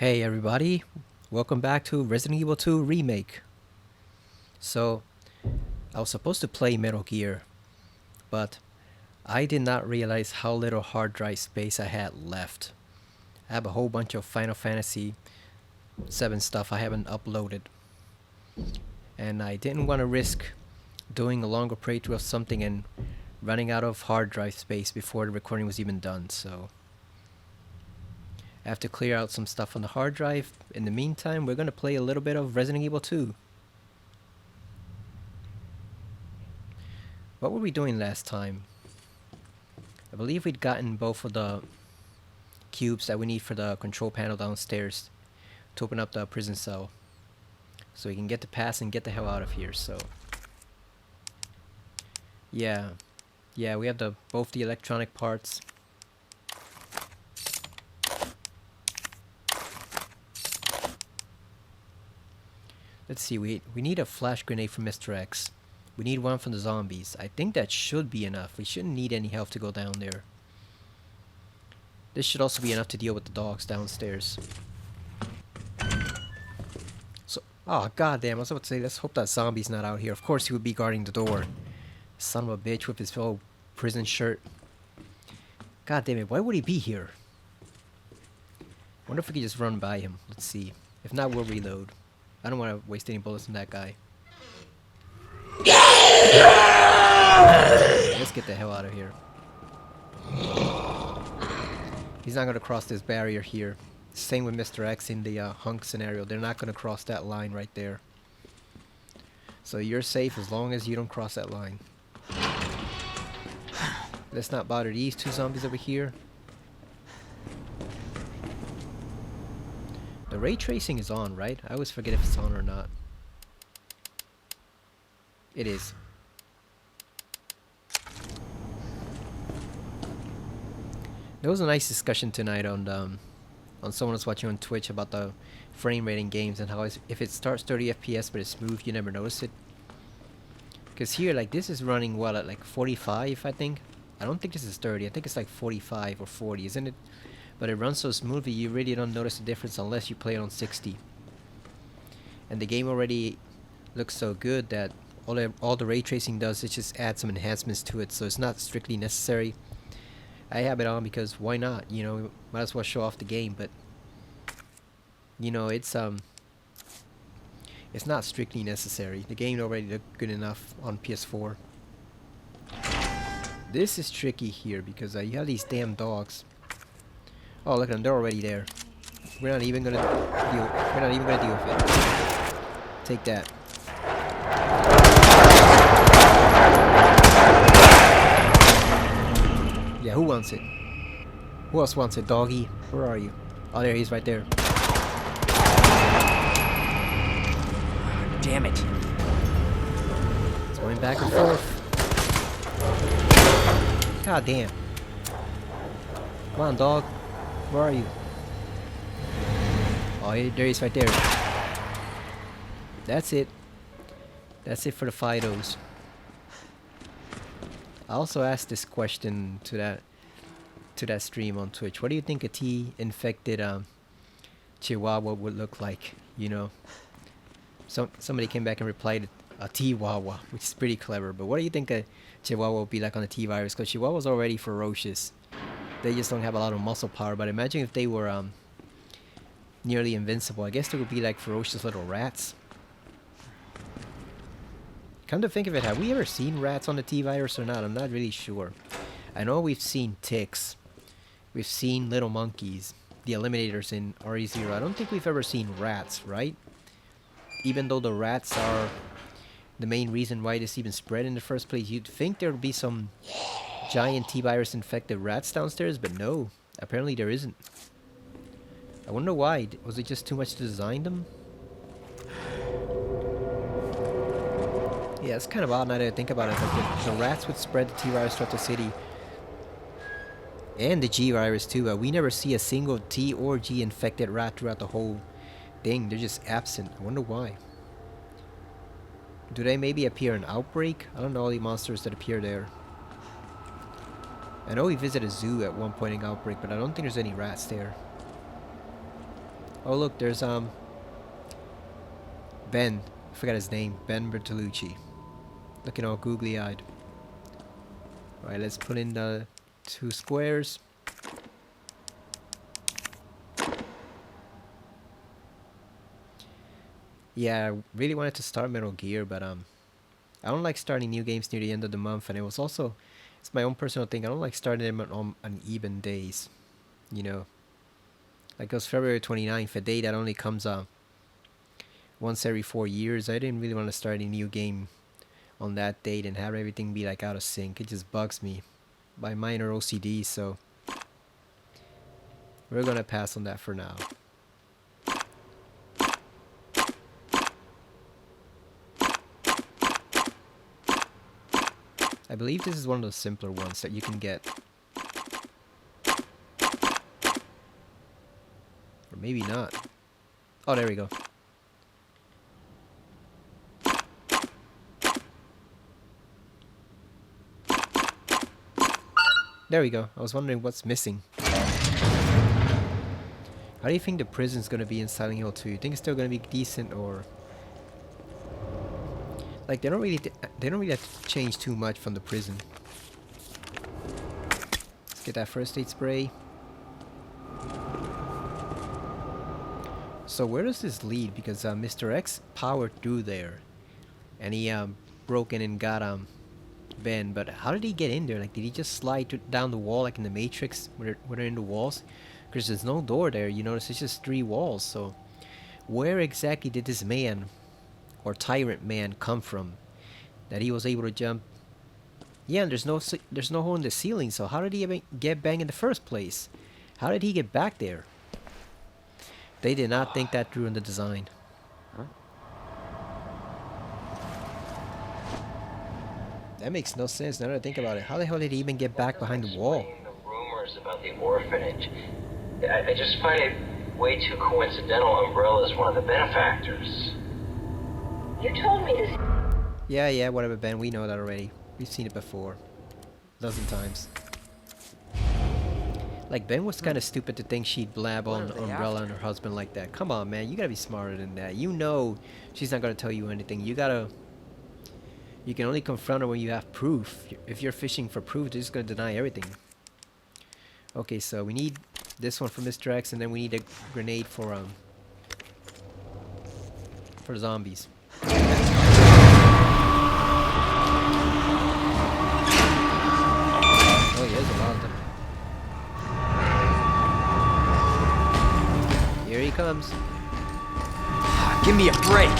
Hey everybody, welcome back to Resident Evil 2 Remake. So, I was supposed to play Metal Gear, but I did not realize how little hard drive space I had left. I have a whole bunch of Final Fantasy 7 stuff I haven't uploaded, and I didn't want to risk doing a longer playthrough of something and running out of hard drive space before the recording was even done, so I have to clear out some stuff on the hard drive. In the meantime, we're going to play a little bit of Resident Evil 2. What were we doing last time? I believe we'd gotten both of the cubes that we need for the control panel downstairs to open up the prison cell. So we can get the pass and get the hell out of here, so... Yeah, we have both the electronic parts. Let's see, we need a flash grenade from Mr. X. We need one from the zombies. I think that should be enough. We shouldn't need any help to go down there. This should also be enough to deal with the dogs downstairs. So, oh goddamn, I was about to say, let's hope that zombie's not out here. Of course he would be guarding the door. Son of a bitch with his old prison shirt. God damn it, why would he be here? Wonder if we could just run by him. Let's see. If not, we'll reload. I don't want to waste any bullets on that guy. Let's get the hell out of here. He's not going to cross this barrier here. Same with Mr. X in the hunk scenario. They're not going to cross that line right there. So you're safe as long as you don't cross that line. Let's not bother these two zombies over here. The ray tracing is on, right? I always forget if it's on or not. It is. There was a nice discussion tonight on someone was watching on Twitch about the frame rate in games and how if it starts 30 FPS but it's smooth, you never notice it. Because here, like, this is running what at like 45, I think. I don't think this is 30. I think it's like 45 or 40, isn't it? But it runs so smoothly, you really don't notice the difference unless you play it on 60. And the game already looks so good that all the ray tracing does is just add some enhancements to it, so it's not strictly necessary. I have it on because why not? You know, might as well show off the game, but you know, it's not strictly necessary. The game already looked good enough on PS4. This is tricky here because you have these damn dogs. Oh, look at them, they're already there. We're not even gonna deal with it. Take that. Yeah, who wants it? Who else wants it, doggy? Where are you? Oh, there he is right there. Damn it. It's going back and forth. God damn. Come on, dog. Where are you? Oh, there he is right there. That's it. That's it for the Fidos. I also asked this question to that stream on Twitch. What do you think a T-infected Chihuahua would look like? You know, somebody came back and replied a T-Wawa, which is pretty clever. But what do you think a Chihuahua would be like on a T-virus? Because Chihuahua's already ferocious. They just don't have a lot of muscle power. But imagine if they were nearly invincible. I guess they would be like ferocious little rats. Come to think of it, have we ever seen rats on the T-virus or not? I'm not really sure. I know we've seen ticks. We've seen little monkeys. The eliminators in RE0. I don't think we've ever seen rats, right? Even though the rats are the main reason why this even spread in the first place. You'd think there would be some giant T-virus infected rats downstairs, but no. Apparently there isn't. I wonder why. Was it just too much to design them? Yeah, it's kind of odd now that I think about it. Like the rats would spread the T-virus throughout the city. And the G-virus too. We never see a single T or G infected rat throughout the whole thing. They're just absent. I wonder why. Do they maybe appear in Outbreak? I don't know all the monsters that appear there. I know we visited a zoo at one point in Outbreak, but I don't think there's any rats there. Oh look, there's Ben. I forgot his name. Ben Bertolucci. Looking all googly-eyed. Alright, let's put in the 2 squares. Yeah, I really wanted to start Metal Gear, but I don't like starting new games near the end of the month, and it was also, it's my own personal thing. I don't like starting them on uneven days, you know. Like it was February 29th, a day that only comes once every 4 years. I didn't really want to start a new game on that date and have everything be like out of sync. It just bugs me by minor OCD, so we're gonna pass on that for now. I believe this is one of the simpler ones that you can get. Or maybe not. Oh, there we go. There we go. I was wondering what's missing. How do you think the prison's gonna be in Silent Hill 2? You think it's still gonna be decent, or like they don't really have to change too much from the prison? Let's get that first aid spray. So where does this lead? Because Mr. X powered through there, and he broke in and got Ben. But how did he get in there? Like, did he just slide down the wall like in the Matrix, where they're in the walls? Because there's no door there. You notice it's just 3 walls. So where exactly did this man, or tyrant man, come from that he was able to jump? Yeah, and there's no hole in the ceiling. So how did he even get bang in the first place? How did he get back there? They did not think that through in the design. Huh? That makes no sense now that I think about it. How the hell did he even get back behind the wall? The rumors about the orphanage. I just find it way too coincidental Umbrella's one of the benefactors. You told me this. Yeah, whatever, Ben. We know that already. We've seen it before. A dozen times. Like, Ben was kind of stupid to think she'd blab on Umbrella and her husband like that. Come on, man. You gotta be smarter than that. You know she's not gonna tell you anything. You can only confront her when you have proof. If you're fishing for proof, they're just gonna deny everything. Okay, so we need this one for Mr. X, and then we need a grenade for zombies. Oh yeah, there's a lot of them. Here he comes. Give me a break!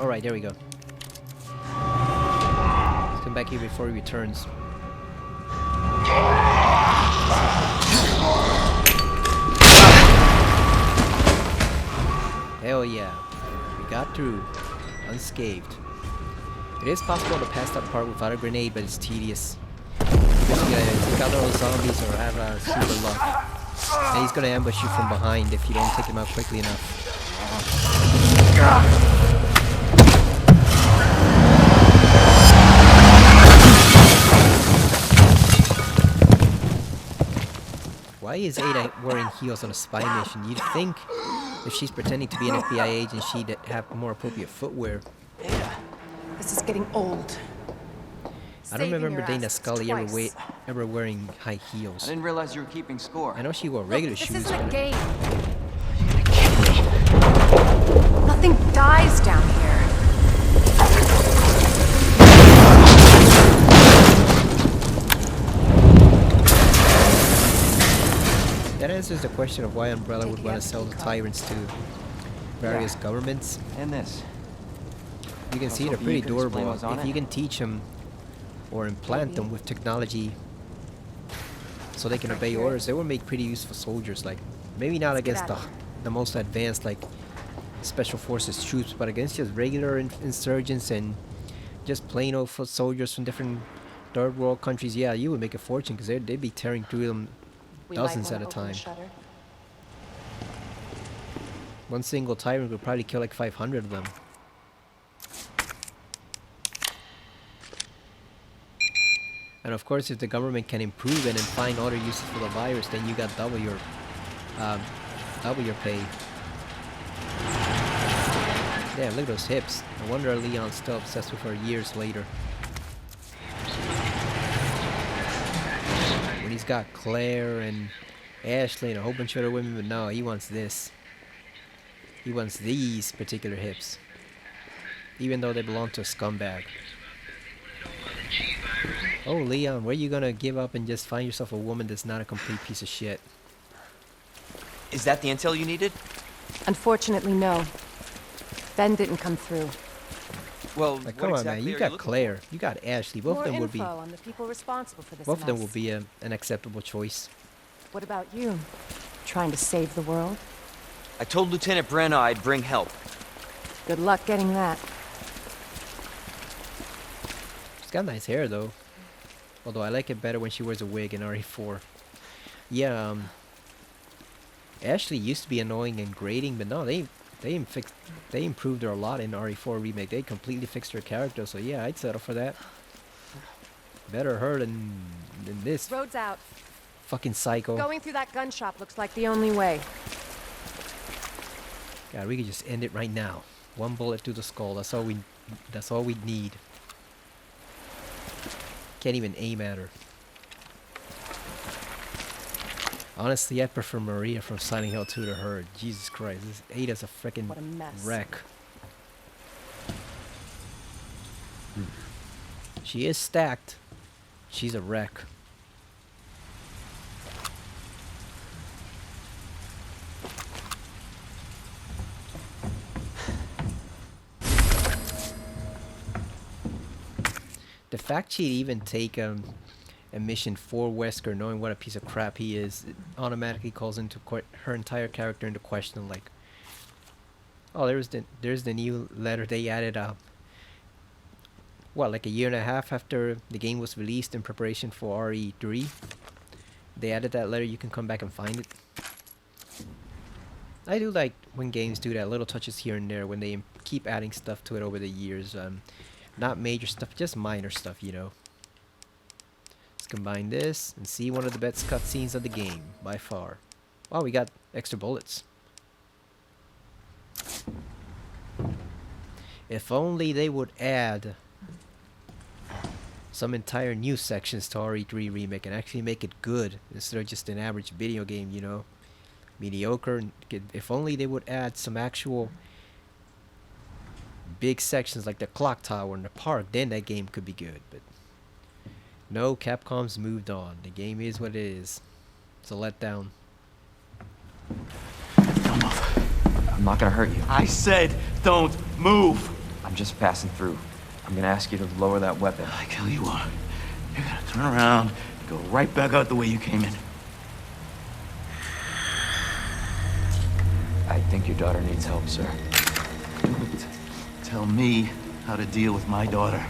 Alright, there we go. Let's come back here before he returns. Hell yeah. We got through. Unscathed. It is possible to pass that part without a grenade, but it's tedious. Because you gotta take out all the zombies or have super luck. And he's gonna ambush you from behind if you don't take him out quickly enough. Why is Ada wearing heels on a spy mission? You'd think if she's pretending to be an FBI agent, she'd have more appropriate footwear. Ada, this is getting old. I don't remember Dana Scully ever wearing high heels. I didn't realize you were keeping score. I know she wore regular Look, shoes. this isn't a game. You're gonna kill me. Nothing dies down here. That answers the question of why Umbrella would want to sell the tyrants to various governments. And this. You can see they're pretty durable. If you can teach them or implant them with technology so they can obey orders, they would make pretty useful soldiers. Like, maybe not against the most advanced, like, special forces troops, but against just regular insurgents and just plain old foot soldiers from different third world countries. Yeah, you would make a fortune, because they'd be tearing through them dozens at a time. One single tyrant would probably kill like 500 of them. And of course, if the government can improve it and find other uses for the virus, then you got um, double your pay. Damn, look at those hips. No wonder Leon's still obsessed with her years later. When he's got Claire and Ashley and a whole bunch of other women, but no, he wants this. He wants these particular hips. Even though they belong to a scumbag. Oh, Leon, where you gonna give up and just find yourself a woman that's not a complete piece of shit? Is that the intel you needed? Unfortunately, no. Ben didn't come through. Well, Like, come on, man. You got Claire. You got Ashley. Both of them would be. On the people responsible for this Both of them mess. will be an acceptable choice. What about you? Trying to save the world? I told Lieutenant Brenna I'd bring help. Good luck getting that. She's got nice hair, though. Although I like it better when she wears a wig in RE4. Yeah, Ashley used to be annoying and grating, but no, they improved her a lot in RE4 Remake. They completely fixed her character, so yeah, I'd settle for that. Better her than this Road's out. fucking psycho. Going through that gun shop looks like the only way. God, we could just end it right now. One bullet through the skull. That's all we need. Can't even aim at her. Honestly, I prefer Maria from Silent Hill 2 to her. Jesus Christ, this Ada's a freaking What a mess. wreck. She is stacked. She's a wreck. The fact she'd even take a mission for Wesker, knowing what a piece of crap he is, it automatically calls into her entire character into question. Like, oh, there's the new letter they added up. What, like a year and a half after the game was released in preparation for RE3? They added that letter. You can come back and find it. I do like when games do that, little touches here and there when they keep adding stuff to it over the years. Not major stuff, just minor stuff, you know. Let's combine this and see one of the best cutscenes of the game, by far. Oh, we got extra bullets. If only they would add some entire new sections to RE3 Remake and actually make it good instead of just an average video game, you know. Mediocre. If only they would add some actual big sections like the clock tower and the park, then that game could be good. But no, Capcom's moved on. The game is what it is. It's a letdown. Don't move. I'm not gonna hurt you. I said don't move. I'm just passing through. I'm gonna ask you to lower that weapon. I tell you what, you're gonna turn around and go right back out the way you came in. I think your daughter needs help, sir. Tell me how to deal with my daughter.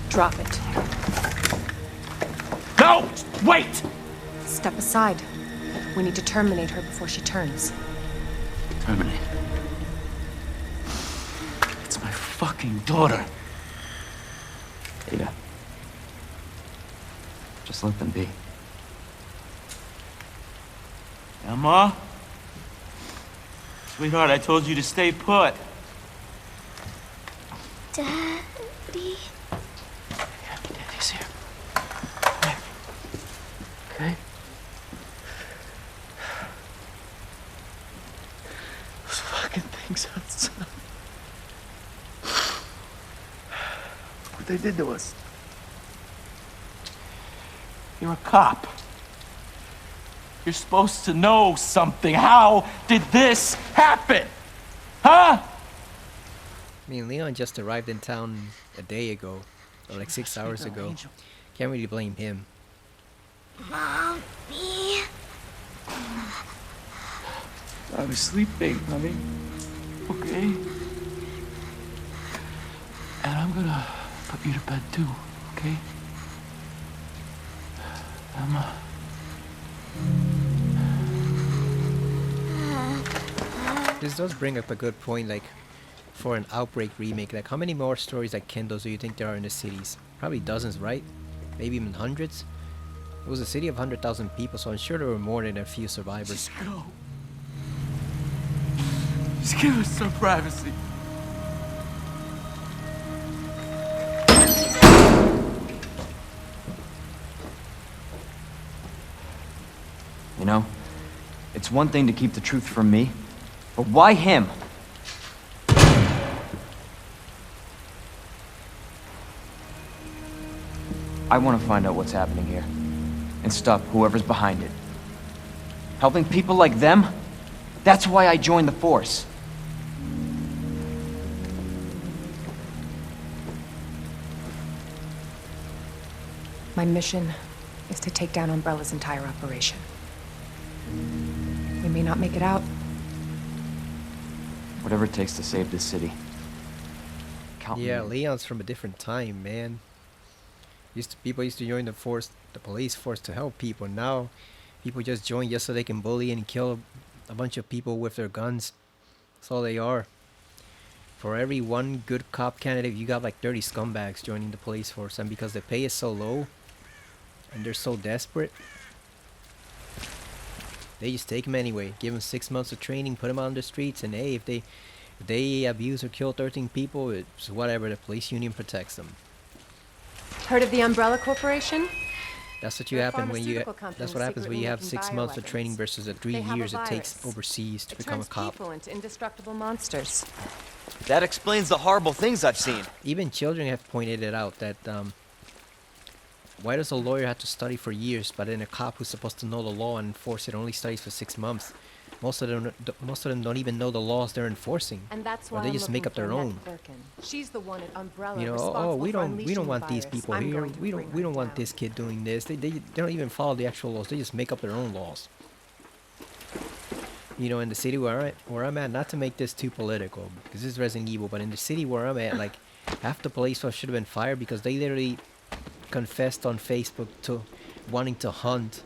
Drop it. No! Wait! Step aside. We need to terminate her before she turns. Terminate. It's my fucking daughter. Ada. Just let them be. Emma? Sweetheart, I told you to stay put. Daddy. Yeah, Daddy's here. Okay. Those fucking things outside. What they did to us. You're a cop. You're supposed to know something. How did this happen? Huh? I mean, Leon just arrived in town a day ago, or like 6 hours ago. Angel. Can't really blame him. Mommy. I was sleeping, honey. Okay? And I'm gonna put you to bed too, okay? Emma. This does bring up a good point, like, for an Outbreak remake, like, how many more stories like Kendo's do you think there are in the cities? Probably dozens, right? maybe even hundreds. It was a city of 100,000 people, so I'm sure there were more than a few survivors. Just go. Just give us some privacy. You know, it's one thing to keep the truth from me, but why him? I want to find out what's happening here and stop whoever's behind it. Helping people like them? That's why I joined the force. My mission is to take down Umbrella's entire operation. We may not make it out. Whatever it takes to save this city. Count me Yeah, in. Leon's from a different time, man. People used to join the force, the police force, to help people. Now, people just join just so they can bully and kill a bunch of people with their guns. That's all they are. For every one good cop candidate, you got like 30 scumbags joining the police force, and because the pay is so low, and they're so desperate, they just take them anyway. Give them 6 months of training, put them on the streets, and hey, if they abuse or kill 13 people, it's whatever. The police union protects them. Heard of the Umbrella Corporation? That's what They're a happen when you. pharmaceutical company That's what happens when you have secretly 6 months of making training bioweapons. versus the 3 They have a years it takes virus. overseas to It become a turns cop. people into indestructible monsters. That explains the horrible things I've seen. Even children have pointed it out that why does a lawyer have to study for years, but then a cop who's supposed to know the law and enforce it only studies for 6 months? Most of them don't even know the laws they're enforcing, And that's or why they I'm just make looking up their for own. Annette Birkin. She's the one at Umbrella You know, responsible we for don't unleashing want the these virus. people I'm here. going to We bring don't her want down. this kid doing this. They don't even follow the actual laws. They just make up their own laws. You know, in the city where I'm at, not to make this too political, because this is Resident Evil, but in the city where I'm at, like, half the police force should have been fired because they literally confessed on Facebook to wanting to hunt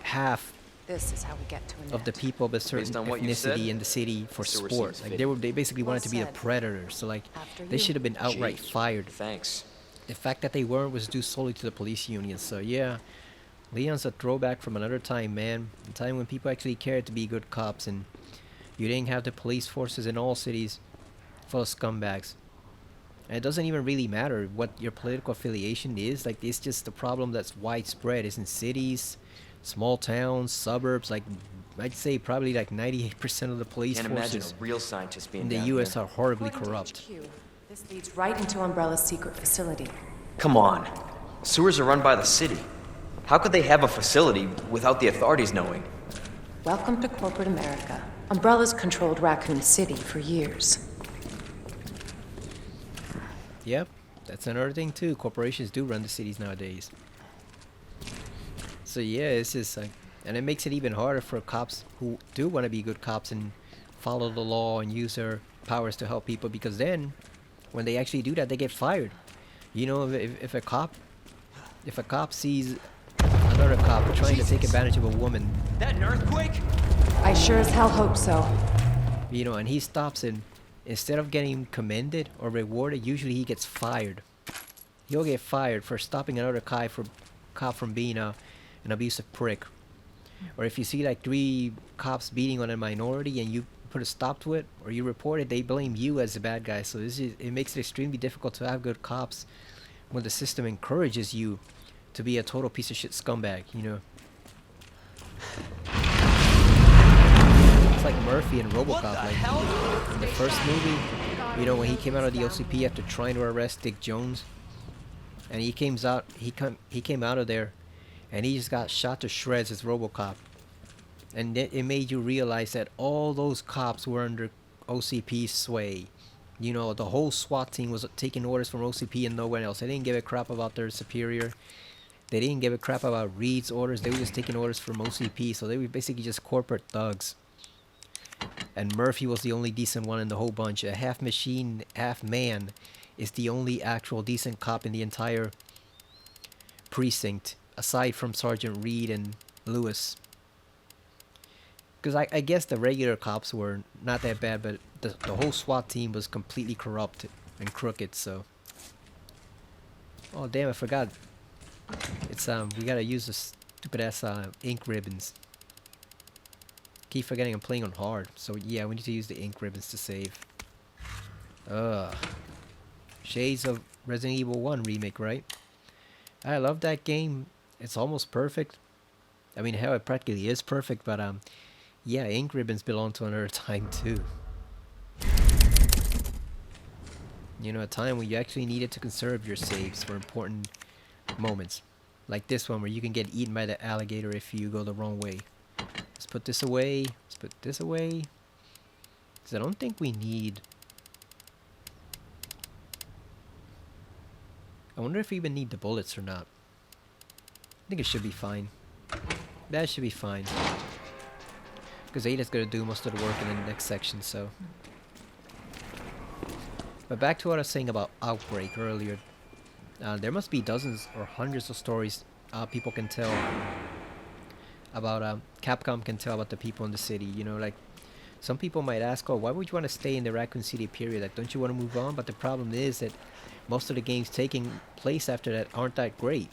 half This is how we get to Annette. of the people of a certain Based on what you said, ethnicity in the city for sewer sport. seems Like fitting. they basically Well wanted to be the said. predators. So like After they you. should have been outright Gee, fired. Thanks. The fact that they weren't was due solely to the police union. So yeah, Leon's a throwback from another time, man. A time when people actually cared to be good cops, and you didn't have the police forces in all cities full of scumbags. And it doesn't even really matter what your political affiliation is. Like, it's just a problem that's widespread. It's in cities, small towns, suburbs. Like, I'd say probably like 98% of the police Can't imagine forces a real scientist being in the down U.S. here. are horribly According to corrupt. HQ, this leads right into Umbrella's secret facility. Come on. Sewers are run by the city. How could they have a facility without the authorities knowing? Welcome to corporate America. Umbrella's controlled Raccoon City for years. Yep, that's another thing too. Corporations do run the cities nowadays. So yeah, it's just like, and it makes it even harder for cops who do want to be good cops and follow the law and use their powers to help people, because then when they actually do that, they get fired. You know, if a cop sees another cop trying to take advantage of a woman, That an earthquake? I sure as hell hope so. you know, and he stops him, instead of getting commended or rewarded, usually he gets fired. He'll get fired for stopping another cop from being an abusive prick. Or if you see like 3 cops beating on a minority and you put a stop to it, or you report it, they blame you as the bad guy. So it makes it extremely difficult to have good cops when the system encourages you to be a total piece of shit scumbag, you know. It's like Murphy and RoboCop. Like in the first movie, you know, when he came out of the OCP after trying to arrest Dick Jones, and he came out of there, and he just got shot to shreds as RoboCop. And it made you realize that all those cops were under OCP's sway. You know, the whole SWAT team was taking orders from OCP and no one else. They didn't give a crap about their superior. They didn't give a crap about Reed's orders. They were just taking orders from OCP. So they were basically just corporate thugs. And Murphy was the only decent one in the whole bunch. A half machine, half man is the only actual decent cop in the entire precinct, aside from Sergeant Reed and Lewis. Because I guess the regular cops were not that bad, but the whole SWAT team was completely corrupt and crooked, so... Oh, damn, I forgot. It's we gotta use the stupid ass ink ribbons. Keep forgetting I'm playing on hard, so yeah, we need to use the ink ribbons to save. Ugh. Shades of Resident Evil 1 remake, right? I love that game. It's almost perfect. I mean, hell, it practically is perfect, but yeah, ink ribbons belong to another time too. You know, a time when you actually needed to conserve your saves for important moments. Like this one where you can get eaten by the alligator if you go the wrong way. Let's put this away. Let's put this away. Because I don't think we need... I wonder if we even need the bullets or not. I think it should be fine. That should be fine. Because Ada's going to do most of the work in the next section, so... But back to what I was saying about Outbreak earlier. There must be dozens or hundreds of stories people can tell about, Capcom can tell about the people in the city. You know, like, some people might ask, oh, why would you want to stay in the Raccoon City period? Like, don't you want to move on? But the problem is that most of the games taking place after that aren't that great.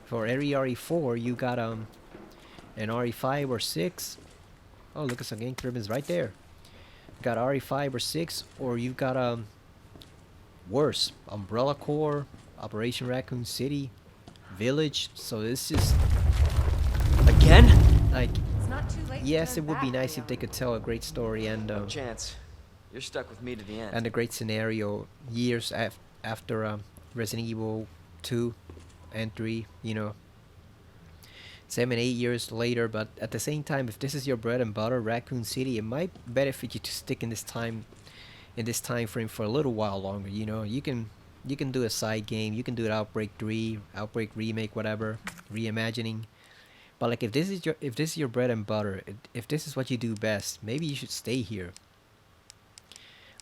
For every RE4, you got, an RE5 or 6. Oh, look at some ink ribbons right there. You got RE5 or 6, or you've got, worse, Umbrella Corps, Operation Raccoon City, Village. So this is Again? like, It's not too late. yes, it would be nice if they could tell a great story and No chance. You're stuck with me to the end. and a great scenario years after Resident Evil 2 and 3. You know, 7, 8 years later. But at the same time, if this is your bread and butter, Raccoon City, it might benefit you to stick in this time frame for a little while longer. You know, you can do a side game, you can do an Outbreak 3, Outbreak remake, whatever, reimagining. But like, if this is your bread and butter, if this is what you do best, maybe you should stay here.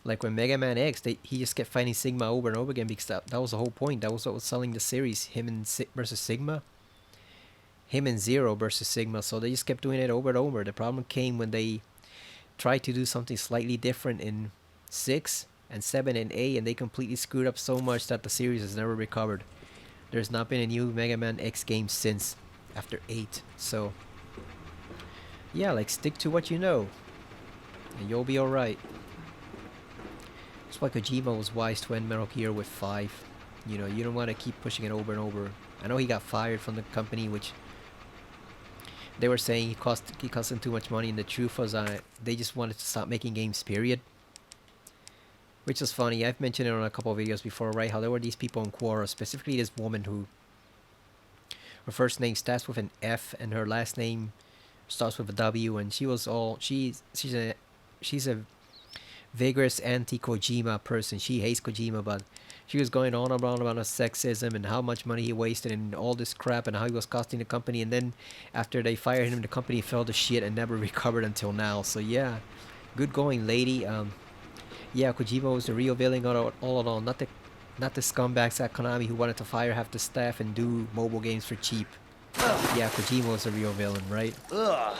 Like when Mega Man X, he just kept fighting Sigma over and over again because that was the whole point. That was what was selling the series, him versus Sigma. Him and Zero versus Sigma. So they just kept doing it over and over. The problem came when they tried to do something slightly different in 6 and 7 and 8, and they completely screwed up so much that the series has never recovered. There's not been a new Mega Man X game since after 8. So yeah, like, stick to what you know and you'll be alright. That's why Kojima was wise to end Metal Gear with 5. You know, you don't want to keep pushing it over and over. I know he got fired from the company, which they were saying he cost them too much money, and the truth was they just wanted to stop making games, period. Which is funny. I've mentioned it on a couple of videos before, right? How there were these people in Quora, specifically this woman who, her first name starts with an F and her last name starts with a W, and she was all she's a vigorous anti-Kojima person. She hates Kojima, but she was going on about sexism and how much money he wasted and all this crap and how he was costing the company. And then after they fired him, the company fell to shit and never recovered until now. So yeah, good going, lady. Yeah, Kojima was the real villain all along, not the scumbags at Konami who wanted to fire half the staff and do mobile games for cheap. Yeah, Kojima was the real villain, right? Ugh.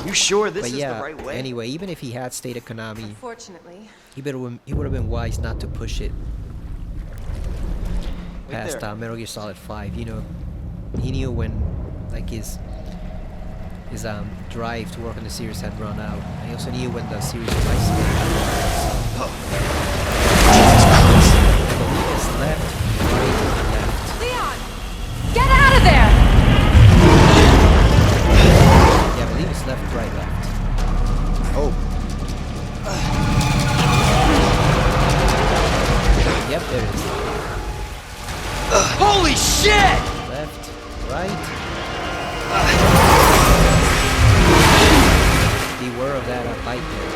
You sure this But is yeah, the right way? anyway, even if he had stayed at Konami, Unfortunately. he would have been wise not to push it Wait past there. Metal Gear Solid 5. You know, he knew when, like, his drive to work on the series had run out. And he also knew when the series lifespan had run out. I believe it's left, right, and left. Leon! Get out of there! Yeah, I believe it's left, right, left. Oh. Yep, there it is. Holy shit! Left, right. Beware of that bite there.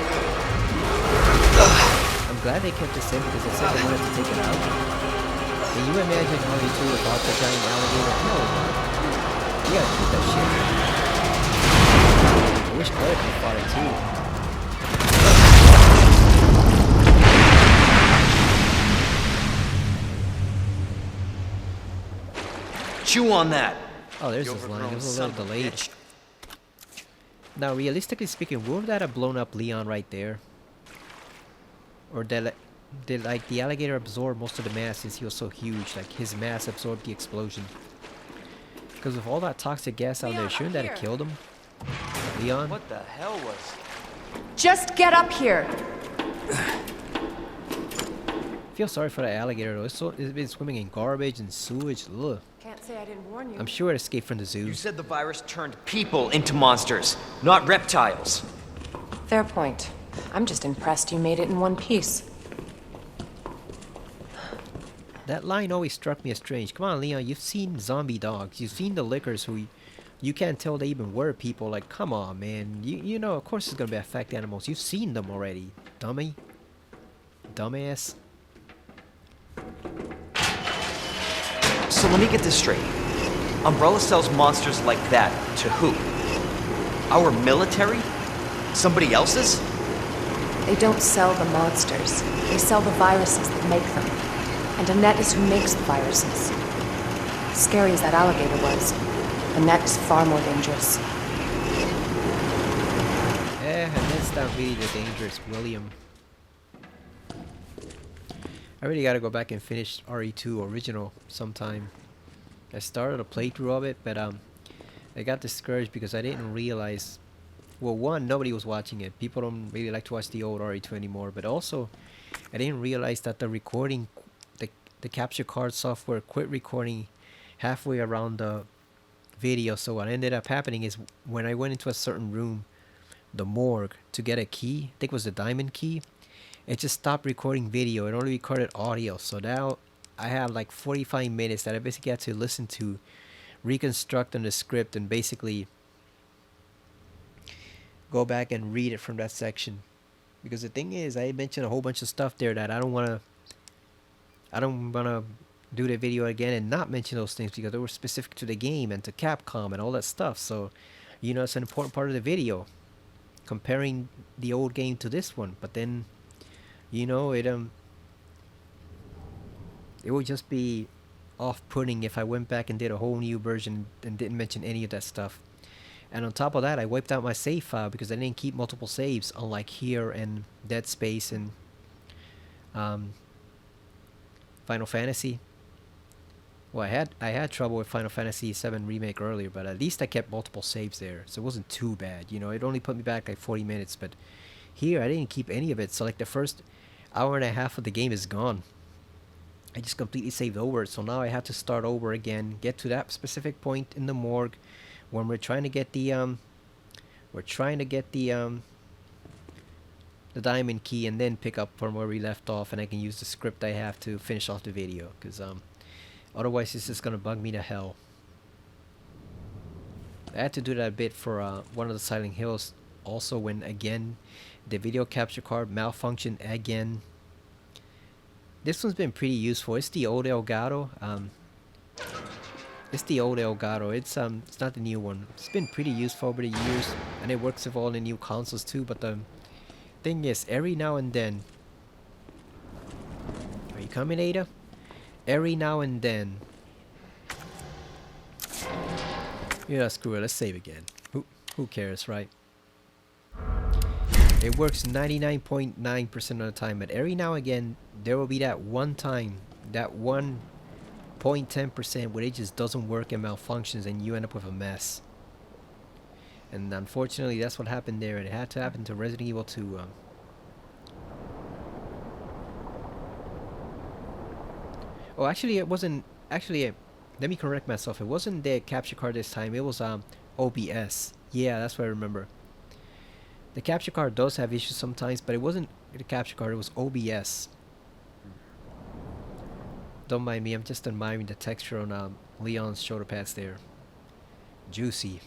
I'm glad they kept this in because they said they wanted to take it out. Can you imagine how they do without the giant alligator? No, you gotta keep that shit. I wish Claire could fought it too. Chew on that. Oh, there's You his line. It overgrown was a son little of a delayed. bitch. Now, realistically speaking, wouldn't that have blown up Leon right there? Or that, the alligator absorbed most of the mass since he was so huge. Like his mass absorbed the explosion. Because with all that toxic gas out there, shouldn't that have killed him? Leon? What the hell was... Just get up here! I feel sorry for that alligator though. It's been swimming in garbage and sewage. Ugh. Can't say I didn't warn you. I'm sure it escaped from the zoo. You said the virus turned people into monsters, not reptiles. Fair point. I'm just impressed you made it in one piece. That line always struck me as strange. Come on, Leon, you've seen zombie dogs. You've seen the lickers who you can't tell they even were people. Like, come on, man. You know, of course it's gonna affect animals. You've seen them already, dummy. Dumbass. So let me get this straight. Umbrella sells monsters like that to who? Our military? Somebody else's? They don't sell the monsters. They sell the viruses that make them. And Annette is who makes the viruses. Scary as that alligator was, Annette is far more dangerous. Yeah, and that's not really the dangerous William. I really gotta go back and finish RE2 original sometime. I started a playthrough of it, but I got discouraged because I didn't realize, well, one, nobody was watching it. People don't really like to watch the old RE2 anymore, but also I didn't realize that the recording, the capture card software quit recording halfway around the video. So what ended up happening is when I went into a certain room, the morgue, to get a key, I think it was the diamond key, it just stopped recording video. It only recorded audio. So now I have like 45 minutes that I basically had to listen to, reconstruct on the script, and basically go back and read it from that section. Because the thing is, I mentioned a whole bunch of stuff there that I don't wanna do the video again and not mention those things because they were specific to the game and to Capcom and all that stuff. So, you know, it's an important part of the video, comparing the old game to this one. But then, you know, it would just be off-putting if I went back and did a whole new version and didn't mention any of that stuff. And on top of that, I wiped out my save file because I didn't keep multiple saves, unlike here and Dead Space and Final Fantasy. Well, I had trouble with Final Fantasy VII Remake earlier, but at least I kept multiple saves there, so it wasn't too bad. You know, it only put me back like 40 minutes, but here I didn't keep any of it. So like the first hour and a half of the game is gone. I just completely saved over it, so now I have to start over again, get to that specific point in the morgue when we're trying to get the diamond key, and then pick up from where we left off, and I can use the script I have to finish off the video, because otherwise this is gonna bug me to hell. I had to do that a bit for one of the Silent Hills also, when again the video capture card malfunctioned again. This one's been pretty useful. It's the old Elgato. It's the old Elgato. It's not the new one. It's been pretty useful over the years, and it works with all the new consoles too. But the thing is, every now and then, are you coming, Ada? Every now and then, yeah, screw it. Let's save again. Who cares, right? It works 99.9% of the time, but every now and again there will be that one time, that 1.10% where it just doesn't work and malfunctions, and you end up with a mess. And unfortunately, that's what happened there. It had to happen to Resident Evil 2. Oh, actually, it wasn't. Actually, let me correct myself. It wasn't the capture card this time. It was OBS. Yeah, that's what I remember. The capture card does have issues sometimes, but it wasn't the capture card, it was OBS. Don't mind me, I'm just admiring the texture on Leon's shoulder pads there. Juicy.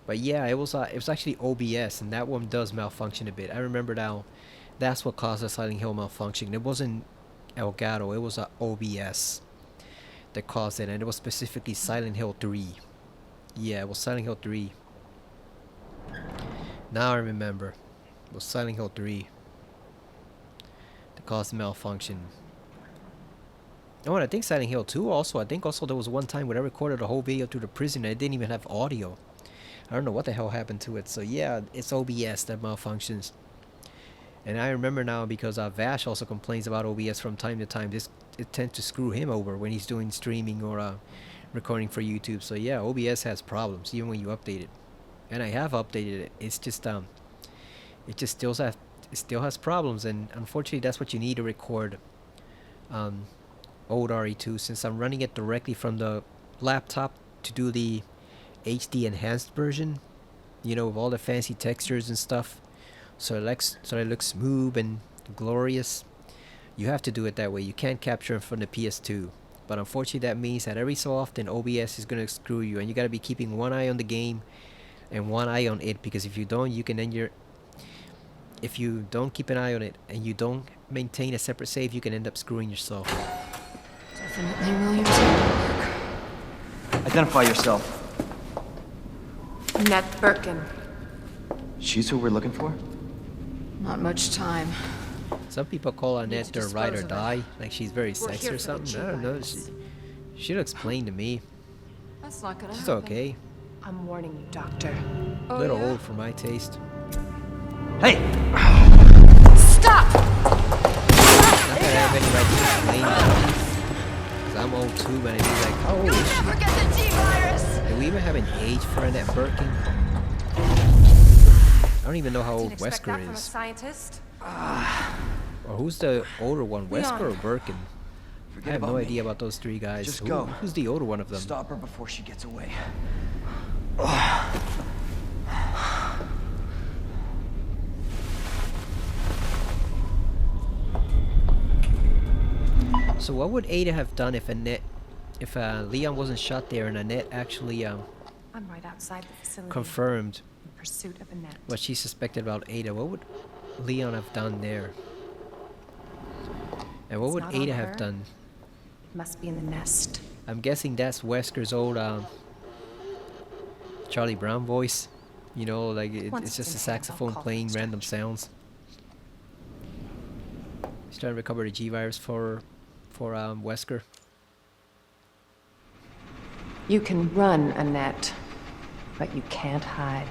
But yeah, it was actually OBS, and that one does malfunction a bit. I remember now, that's what caused the Silent Hill malfunction. It wasn't Elgato, it was OBS that caused it, and it was specifically Silent Hill 3. Yeah, it was Silent Hill 3. Now I remember. It was Silent Hill 3 that caused the malfunction. Oh, and I think Silent Hill 2 also. I think also there was one time where I recorded a whole video through the prison and it didn't even have audio. I don't know what the hell happened to it. So yeah, it's OBS that malfunctions. And I remember now because Vash also complains about OBS from time to time. It tends to screw him over when he's doing streaming or recording for YouTube. So yeah, OBS has problems even when you update it. And I have updated it. It's just it just still has problems, and unfortunately that's what you need to record old RE2, since I'm running it directly from the laptop to do the HD enhanced version, you know, with all the fancy textures and stuff, so it looks smooth and glorious. You have to do it that way. You can't capture it from the PS2, but unfortunately that means that every so often OBS is gonna screw you, and you gotta be keeping one eye on the game and one eye on it, because if you don't, you can end if you don't keep an eye on it and you don't maintain a separate save, you can end up screwing yourself. Definitely Williams' work. Identify yourself. Annette Birkin. She's who we're looking for? Not much time. Some people call Annette to their ride or dispose of it. die, like she's very We're sexy here or for the something. I don't know. G-virus. She looks plain to me. That's not gonna She's happen. okay. I'm warning you, Doctor. A little old for my taste. Hey! Stop! Not that I have any right to complain about it, 'cause I'm old too, but I'd be like, how old is she? Get the G-virus! Do we even have an age for Annette Birkin? I don't even know how old Wesker is. Scientist. Or who's the older one, Wesker or Birkin? I Forget have no about me. idea about those three guys. Just go. Who's the older one of them? Stop her before she gets away. So what would Ada have done if Leon wasn't shot there and Annette actually I'm right outside the facility. confirmed In pursuit of Annette. what she suspected about Ada? What would Leon have done there? And what It's would not on Ada have her. done? It must be in the nest. I'm guessing that's Wesker's old Charlie Brown voice. You know, like Once it's just a it's in hand, I'll saxophone call playing for random instruction. sounds. He's trying to recover the G-virus for Wesker. You can run, Annette, but you can't hide.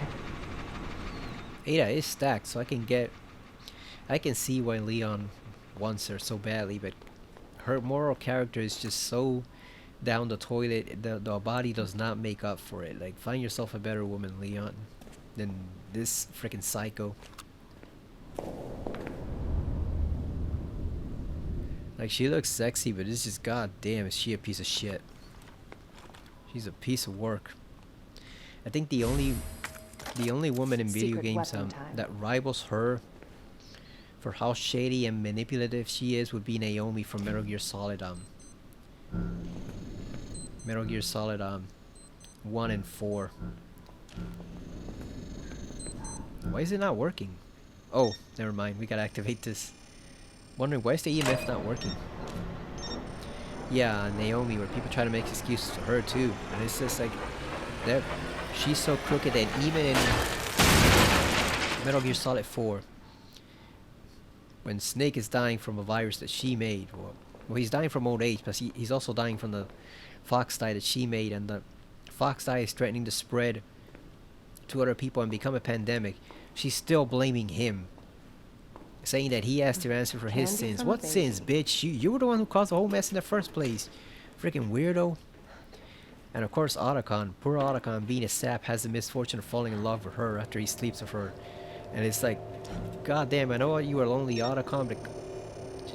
Ada is stacked, so I can see why Leon wants her so badly, but her moral character is just so down the toilet. The body does not make up for it. Like, find yourself a better woman, Leon, than this freaking psycho. Like, she looks sexy, but it's just, god damn, is she a piece of shit. She's a piece of work. I think the only woman in video Secret games weapon time. that rivals her for how shady and manipulative she is would be Naomi from Metal Gear Solid 1 and 4. Why is it not working? Oh, never mind. We gotta activate this. Wondering why is the EMF not working? Yeah, Naomi, where people try to make excuses for her too, and it's just like that. She's so crooked that even in Metal Gear Solid 4, when Snake is dying from a virus that she made, well, he's dying from old age, but he's also dying from the fox dye that she made, and the fox dye is threatening to spread to other people and become a pandemic. She's still blaming him, saying that he has to answer for his Candy sins. from What the sins, baby. bitch? You were the one who caused the whole mess in the first place. Freaking weirdo. And of course, Otacon. Poor Otacon, being a sap, has the misfortune of falling in love with her after he sleeps with her. And it's like, god damn, I know you are lonely, Otacon, but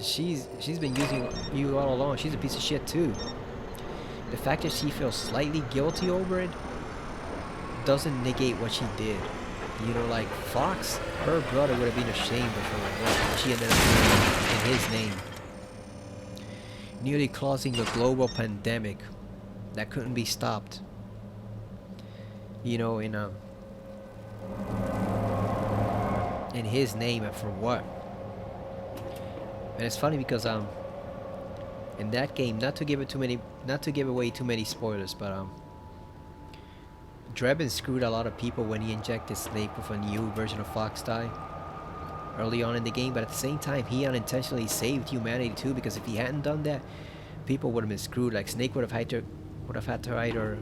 she's been using you all along. She's a piece of shit too. The fact that she feels slightly guilty over it doesn't negate what she did. You know, like Fox, her brother would have been ashamed of her what she ended up doing in his name. Nearly causing a global pandemic that couldn't be stopped. You know, in his name, and for what? And it's funny because in that game, not to give away too many spoilers, but Drebin screwed a lot of people when he injected Snake with a new version of Fox dye early on in the game, but at the same time he unintentionally saved humanity too, because if he hadn't done that, people would have been screwed. Like Snake would have had to either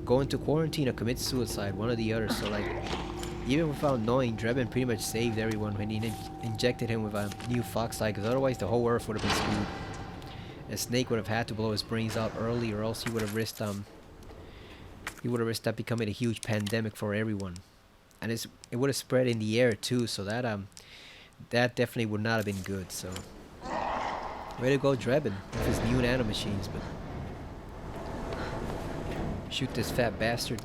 go into quarantine or commit suicide, one or the other. So like, even without knowing, Drebin pretty much saved everyone when he injected him with a new fox eye, because otherwise the whole Earth would have been screwed. And Snake would have had to blow his brains out early, or else he would have risked that becoming a huge pandemic for everyone. And it would have spread in the air too, so that definitely would not have been good. So way to go, Drebin, with his new nanomachines. But shoot this fat bastard.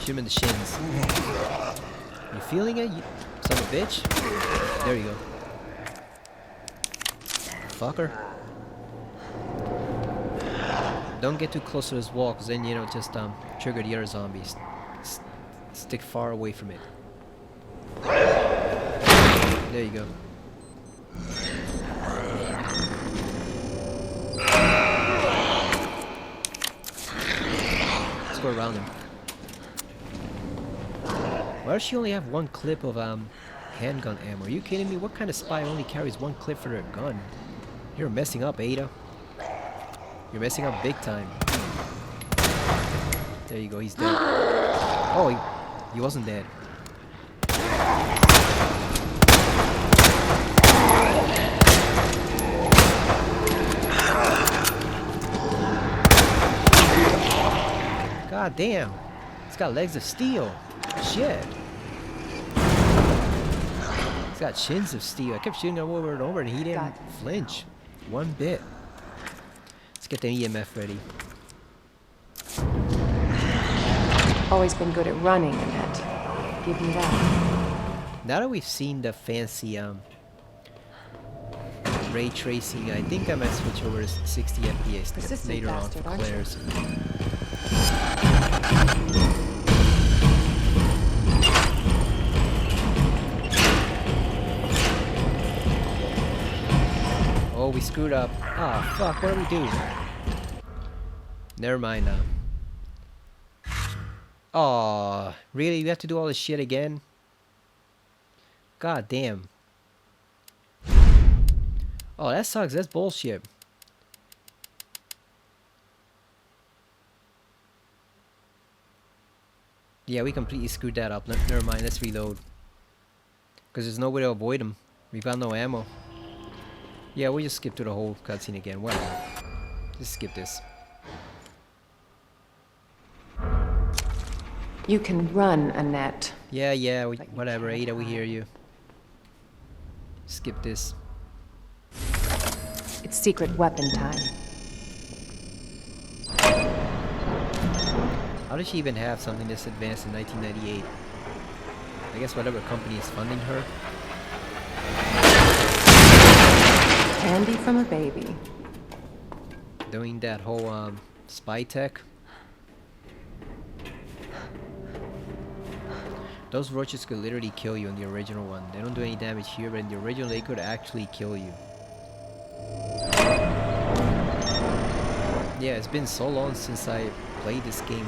Shoot him in the shins. You feeling it, you son of a bitch? There you go. Fucker. Don't get too close to this wall, cause then, you know, just trigger the other zombies. Stick far away from it. There you go. Let's go around him. Why does she only have one clip of handgun ammo? Are you kidding me? What kind of spy only carries one clip for their gun? You're messing up, Ada. You're messing up big time. There you go, he's dead. Oh, he wasn't dead. God damn. He's got legs of steel. Shit. He's got shins of steel. I kept shooting him over and over and he didn't flinch. One bit. Let's get the EMF ready. Always been good at running, Annette. Give me that. Now that we've seen the fancy ray tracing, I think I might switch over to 60 FPS to get later on for Claire's. Oh, we screwed up. Ah, fuck, what do we do? Never mind now. Aw, really? We have to do all this shit again? God damn. Oh, that sucks. That's bullshit. Yeah, we completely screwed that up. Never mind, let's reload. Because there's no way to avoid them. We've got no ammo. Yeah, we'll just skip through the whole cutscene again. Whatever. Just skip this. You can run, Annette. Yeah, whatever. Ada, we hear you. Skip this. It's secret weapon time. How does she even have something this advanced in 1998? I guess whatever company is funding her. Candy from a baby. Doing that whole spy tech. Those roaches could literally kill you in the original one. They don't do any damage here, but in the original they could actually kill you. Yeah, it's been so long since I played this game.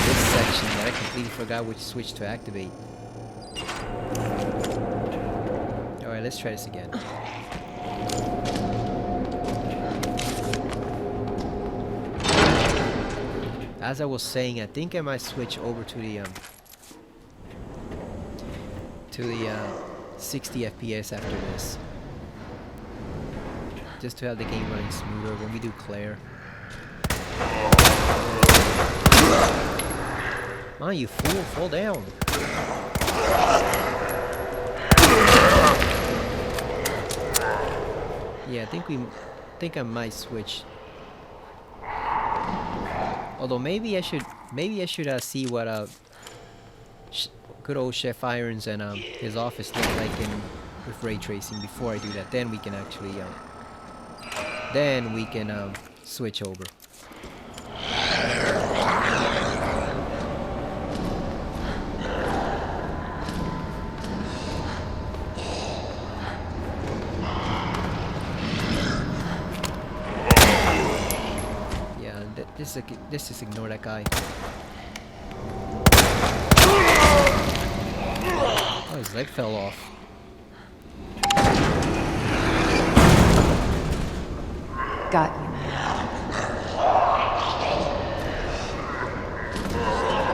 This section that I completely forgot which switch to activate. Alright, let's try this again. As I was saying, I think I might switch over to the 60 FPS after this, just to have the game running smoother when we do Claire. Man, you fool! Fall down. Yeah, I think I might switch. Although maybe I should see what good old Chef Irons and his office look like with ray tracing before I do that. Then we can actually switch over. Let's just ignore that guy. Oh, his leg fell off. Got you.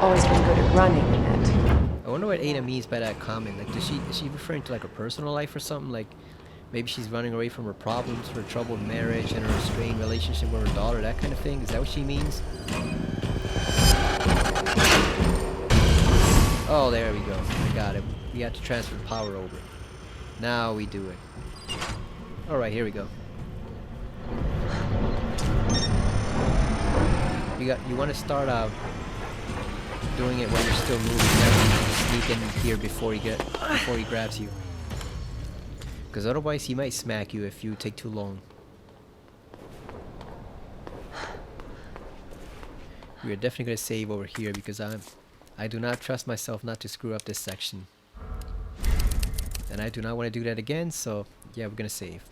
Always been good at running, Annette. I wonder what Ada means by that comment. Like, is she referring to like her personal life or something? Like, maybe she's running away from her problems, her troubled marriage, and her strained relationship with her daughter, that kind of thing? Is that what she means? Oh, there we go. I got it. We have to transfer power over. Now we do it. Alright, here we go. You want to start out doing it while you're still moving. That way you can sneak in here before he grabs you. Because otherwise he might smack you if you take too long. We are definitely going to save over here because I do not trust myself not to screw up this section. And I do not want to do that again, so yeah, we're going to save.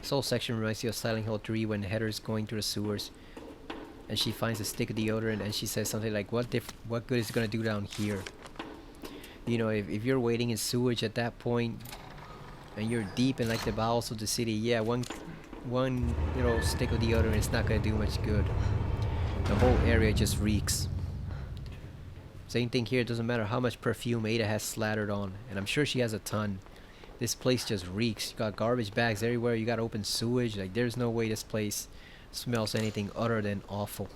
This whole section reminds you of Silent Hill 3 when Heather's going through the sewers and she finds a stick of deodorant and she says something like, what good is it going to do down here? You know, if you're waiting in sewage at that point and you're deep in like the bowels of the city, yeah, one you know, stick of deodorant is not going to do much good. The whole area just reeks. Same thing here, it doesn't matter how much perfume Ada has slathered on, and I'm sure she has a ton. This place just reeks. You got garbage bags everywhere, you got open sewage. Like, there's no way this place smells anything other than awful.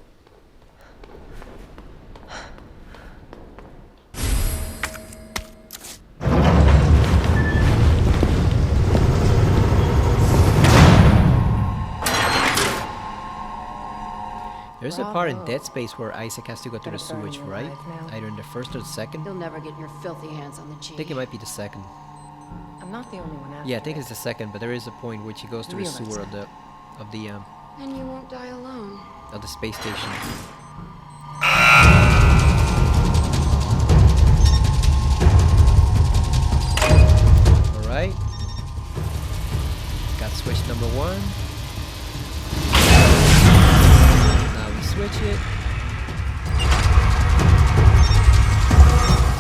There's a part in Dead Space where Isaac has to go through the sewage, right? Either in the first or the second. You'll never get your filthy hands on the I chain. think it might be the second. I'm not the only one after Yeah, I think it's the second, but there is a point which he goes through the Realize sewer that. And you won't die alone. of the space station. Alright. Got switch number 1. Now we switch it.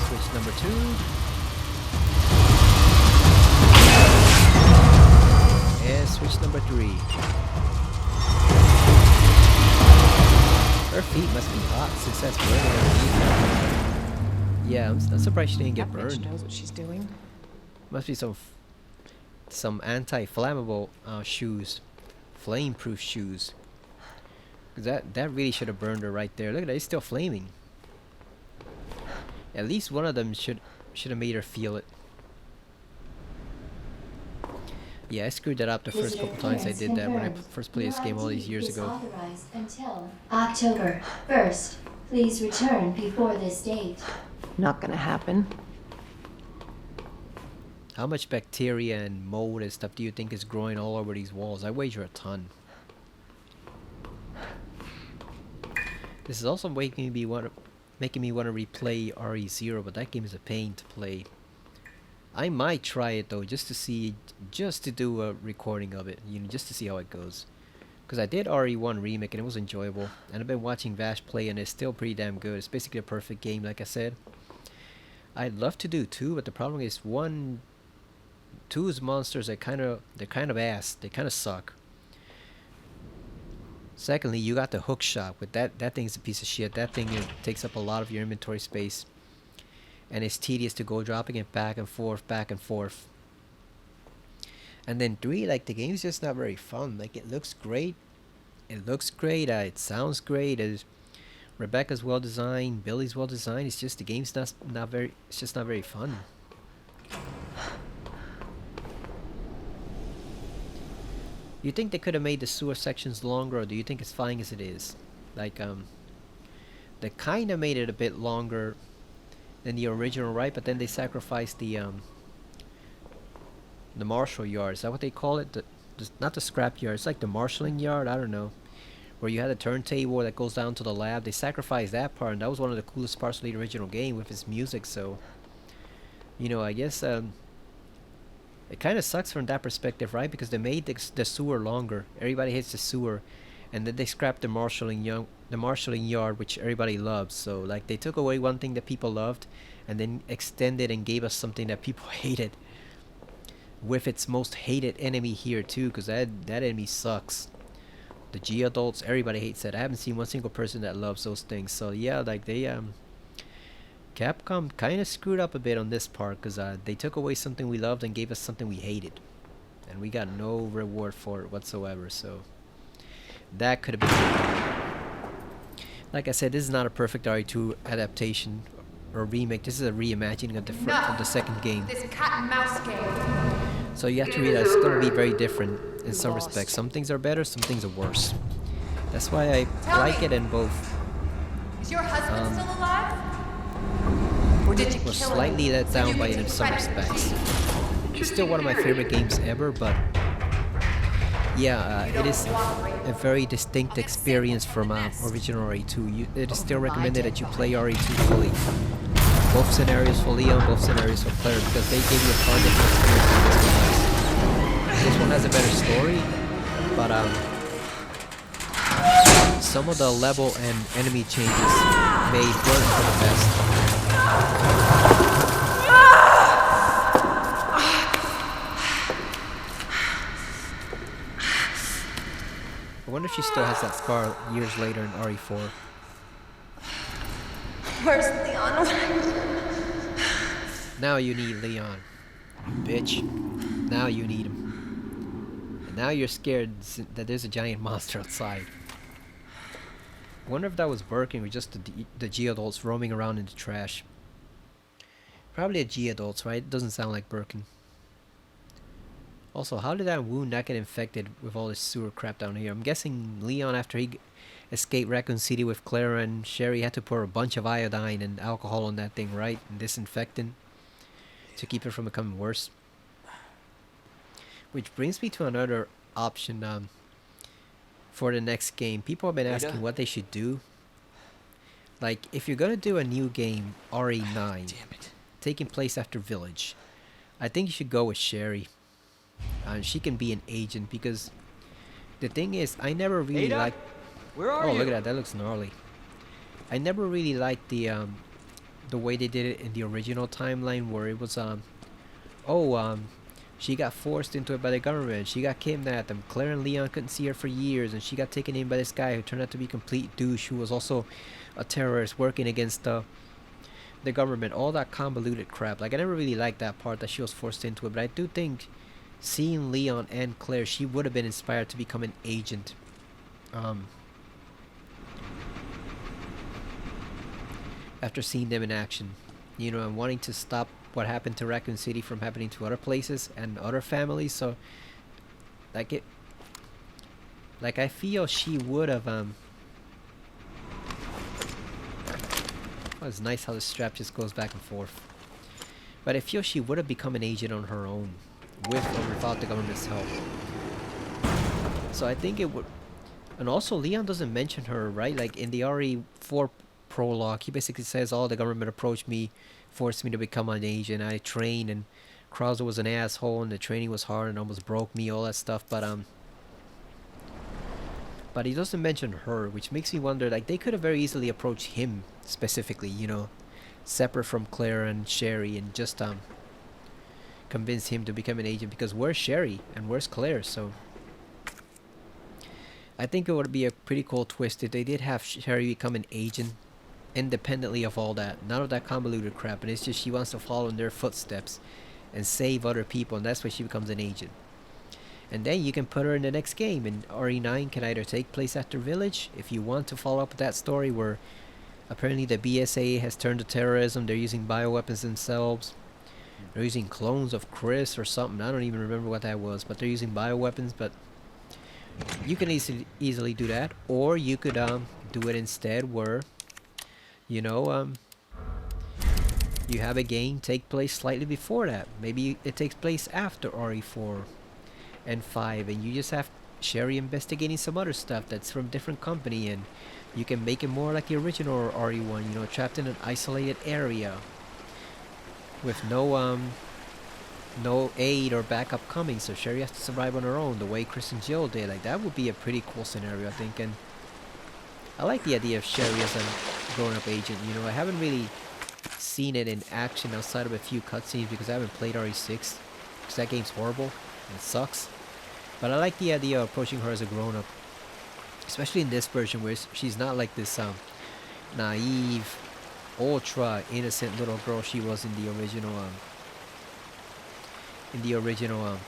Switch number 2. And switch number 3. Her feet must be hot since that's burning her feet. Yeah, I'm surprised she didn't get That bitch burned. knows what she's doing. Must be some anti-flammable shoes, flame-proof shoes. 'Cause that really should have burned her right there. Look at that, it's still flaming. At least one of them should have made her feel it. Yeah, I screwed that up the first couple times I did that when I first played this game all these years ago. Authorized until October 1st. Please return before this date. Not gonna happen. How much bacteria and mold and stuff do you think is growing all over these walls? I wager a ton. This is also making me want to replay RE0, but that game is a pain to play. I might try it though, just to do a recording of it, you know, just to see how it goes. Because I did RE1 Remake and it was enjoyable, and I've been watching Vash play and it's still pretty damn good. It's basically a perfect game, like I said. I'd love to do 2, but the problem is 2's monsters are they're kind of ass. They kind of suck. Secondly, you got the hook shot. With that thing's a piece of shit. That thing takes up a lot of your inventory space. And it's tedious to go dropping it back and forth, back and forth. And then 3, like, the game's just not very fun. Like, it looks great. It sounds great. Rebecca's well designed. Billy's well designed. It's just the game's not very. It's just not very fun. You think they could have made the sewer sections longer, or do you think it's fine as it is? Like, they kind of made it a bit longer than the original, right? But then they sacrificed the marshal yard. Is that what they call it? Not the scrap yard. It's like the marshalling yard. I don't know. Where you had a turntable that goes down to the lab. They sacrificed that part, and that was one of the coolest parts of the original game with its music. So, you know, I guess it kind of sucks from that perspective, right? Because they made the sewer longer. Everybody hates the sewer, and then they scrapped the marshalling yard, which everybody loves. So, like, they took away one thing that people loved, and then extended and gave us something that people hated. With its most hated enemy here too, because that enemy sucks. the G adults, everybody hates it. I haven't seen one single person that loves those things. So yeah, like they Capcom kind of screwed up a bit on this part, because they took away something we loved and gave us something we hated, and we got no reward for it whatsoever. So that could have been, like I said, this is not a perfect RE2 adaptation or remake. This is a reimagining of the second game. This cat and mouse game. So you have to realize it's going to be very different in some respects. Some things are better, some things are worse. That's why I like it in both. Is your husband still alive? Or did you Was kill slightly him? let So you down by get it to in some credit. respects. It's still one of my favorite games ever, but yeah, it is a very distinct experience from original RE2. It is still recommended that you play RE2 fully. Both scenarios for Leon, both scenarios for Claire, because they give you a far different experience than this one does. This one has a better story, but some of the level and enemy changes may work for the best. I wonder if she still has that scar years later in RE4. Where's Leon? Now you need Leon, you bitch. Now you need him. And now you're scared that there's a giant monster outside. I wonder if that was Birkin or just the G-adults roaming around in the trash. Probably a G-adults, right? It doesn't sound like Birkin. Also, how did that wound not get infected with all this sewer crap down here? I'm guessing Leon, after he escaped Raccoon City with Clara and Sherry, had to pour a bunch of iodine and alcohol on that thing, right? And disinfectant to keep it from becoming worse. Which brings me to another option for the next game. People have been asking what they should do. Like, if you're gonna do a new game, RE9, taking place after Village, I think you should go with Sherry. She can be an agent, because the thing is, I never really liked... Where are you? Oh, look at that. That looks gnarly. I never really liked the way they did it in the original timeline, where it was she got forced into it by the government. She got kidnapped, and Claire and Leon couldn't see her for years, and she got taken in by this guy who turned out to be a complete douche, who was also a terrorist working against the government. All that convoluted crap. Like, I never really liked that part, that she was forced into it, but I do think seeing Leon and Claire, she would have been inspired to become an agent. After seeing them in action, you know, and wanting to stop what happened to Raccoon City from happening to other places and other families. So, like I feel she would have oh, it's nice how the strap just goes back and forth. But I feel she would have become an agent on her own, with or without the government's help. So I think it would. And also, Leon doesn't mention her, right? Like in the RE4 prologue, he basically says, "Oh, the government approached me, forced me to become an agent. I trained, and Krauser was an asshole, and the training was hard and almost broke me, all that stuff." But he doesn't mention her, which makes me wonder, like, they could have very easily approached him specifically, you know, separate from Claire and Sherry, and just convince him to become an agent, because where's Sherry and where's Claire? So I think it would be a pretty cool twist if they did have Sherry become an agent independently of all that, none of that convoluted crap, and it's just she wants to follow in their footsteps and save other people, and that's why she becomes an agent. And then you can put her in the next game, and RE9 can either take place after Village, if you want to follow up with that story where apparently the BSA has turned to terrorism, they're using bioweapons themselves, they're using clones of Chris or something, I don't even remember what that was, but they're using bioweapons. But you can easily do that, or you could do it instead where, you know, you have a game take place slightly before that. Maybe it takes place after RE4 and 5, and you just have Sherry investigating some other stuff that's from a different company, and you can make it more like the original RE1, you know, trapped in an isolated area with no aid or backup coming, so Sherry has to survive on her own the way Chris and Jill did. Like, that would be a pretty cool scenario, I think. And I like the idea of Sherry as a grown-up agent. You know, I haven't really seen it in action outside of a few cutscenes because I haven't played RE6, because that game's horrible and it sucks. But I like the idea of approaching her as a grown-up. especially in this version where she's not like this naive, ultra innocent little girl she was in the original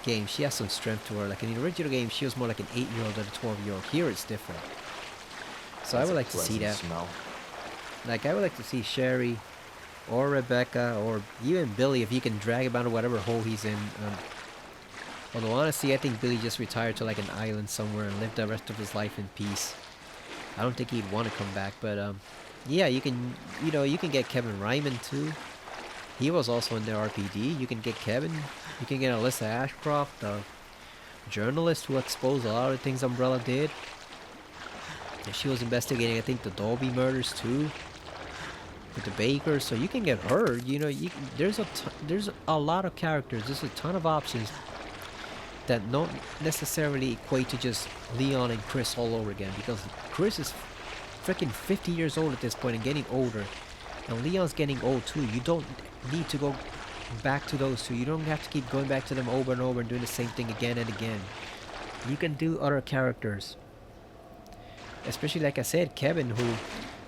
game. She has some strength to her. Like in the original game, she was more like an 8-year-old than a 12-year-old. Here it's different. So I would like to see that. Smell. Like I would like to see Sherry, or Rebecca, or even Billy if you can drag him out of whatever hole he's in. Although honestly, I think Billy just retired to like an island somewhere and lived the rest of his life in peace. I don't think he'd want to come back, but yeah, you can get Kevin Ryman too. He was also in the RPD. You can get Kevin. You can get Alyssa Ashcroft, the journalist who exposed a lot of the things Umbrella did. And she was investigating, I think, the Dolby murders too, with the Bakers. So you can get her. You know, there's a lot of characters. There's a ton of options that don't necessarily equate to just Leon and Chris all over again, because Chris is freaking 50 years old at this point and getting older, and Leon's getting old too. You don't need to go back to those two. You don't have to keep going back to them over and over and doing the same thing again and again. You can do other characters, especially like I said, Kevin, who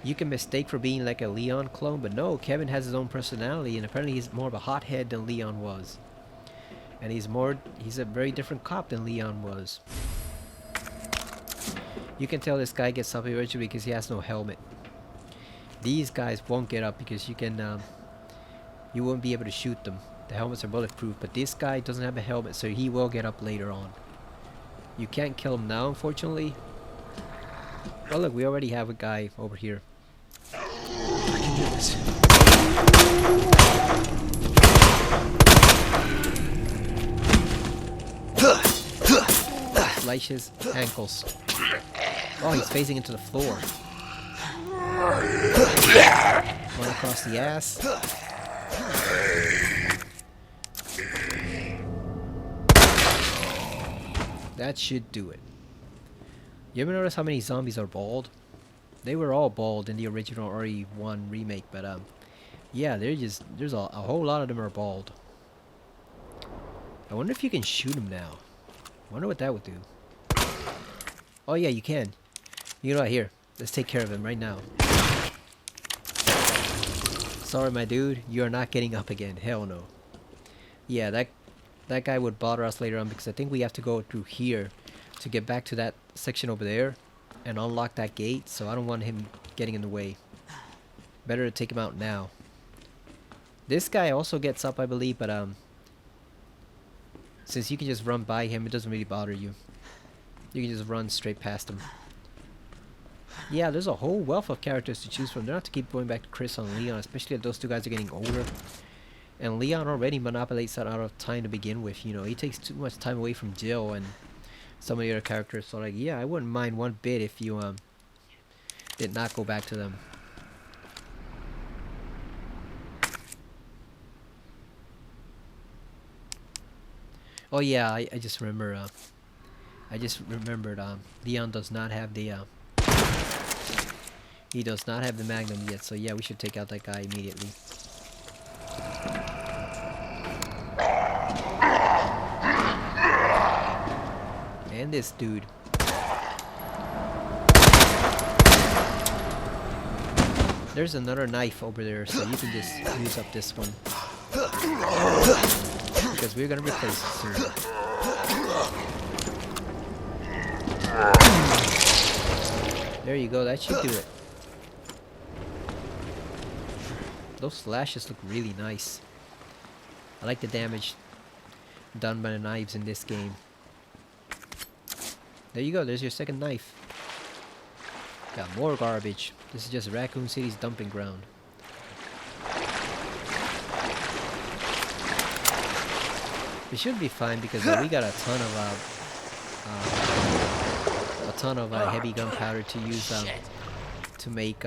you can mistake for being like a Leon clone, but no, Kevin has his own personality, and apparently he's more of a hothead than Leon was. And he's a very different cop than Leon was. You can tell this guy gets up eventually because he has no helmet. These guys won't get up because you won't be able to shoot them. The helmets are bulletproof, but this guy doesn't have a helmet, so he will get up later on. You can't kill him now, unfortunately. Oh look, we already have a guy over here. I can do this. Slice his ankles. Oh, he's facing into the floor. One across the ass. That should do it. You ever notice how many zombies are bald? They were all bald in the original RE1 remake, but yeah, there's a whole lot of them are bald. I wonder if you can shoot them now. I wonder what that would do. Oh yeah, you can. You know what, here. Let's take care of him right now. Sorry, my dude. You are not getting up again. Hell no. Yeah, that guy would bother us later on because I think we have to go through here to get back to that section over there and unlock that gate, so I don't want him getting in the way. Better to take him out now. This guy also gets up, I believe, but since you can just run by him, it doesn't really bother you. You can just run straight past him. Yeah, there's a whole wealth of characters to choose from. They don't have to keep going back to Chris and Leon, especially if those two guys are getting older. And Leon already monopolizes that out of time to begin with. You know, he takes too much time away from Jill and some of the other characters. So like, yeah, I wouldn't mind one bit if you did not go back to them. Oh yeah, I just remember. I just remembered. Leon does not have the. He does not have the Magnum yet. So yeah, we should take out that guy immediately. And this dude. There's another knife over there, so you can just use up this one. Because we're gonna replace it soon. There you go, that should do it. Those slashes look really nice. I like the damage done by the knives in this game. There you go, there's your second knife. Got more garbage. This is just Raccoon City's dumping ground. It should be fine because we got a ton of heavy gunpowder to use to make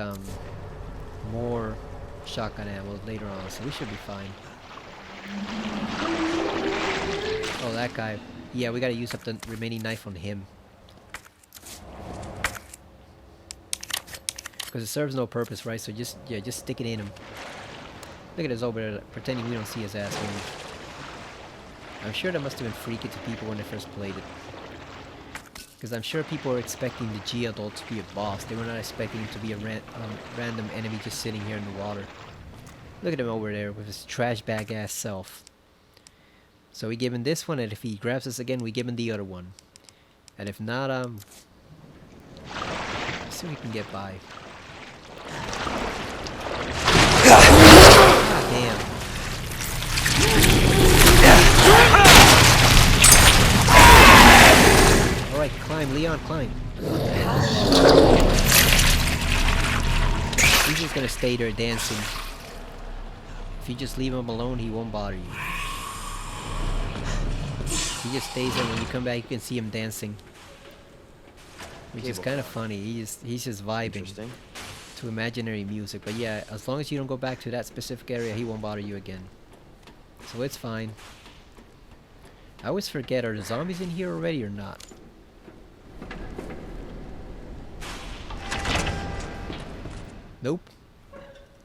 more shotgun ammo later on, so we should be fine. Oh, that guy. Yeah, we gotta use up the remaining knife on him. Because it serves no purpose, right? So just stick it in him. Look at us over there pretending we don't see his ass move. I'm sure that must have been freaky to people when they first played it. Because I'm sure people are expecting the Geodude to be a boss. They were not expecting him to be a random enemy just sitting here in the water. Look at him over there with his trash bag ass self. So we give him this one, and if he grabs us again, we give him the other one. And if not, let's see if we can get by. God damn. Alright, climb, Leon, climb. He's just gonna stay there dancing. If you just leave him alone, he won't bother you. He just stays there. When you come back, you can see him dancing. Which is kind of funny. He's just vibing to imaginary music. But yeah, as long as you don't go back to that specific area, he won't bother you again. So it's fine. I always forget, are the zombies in here already or not? Nope.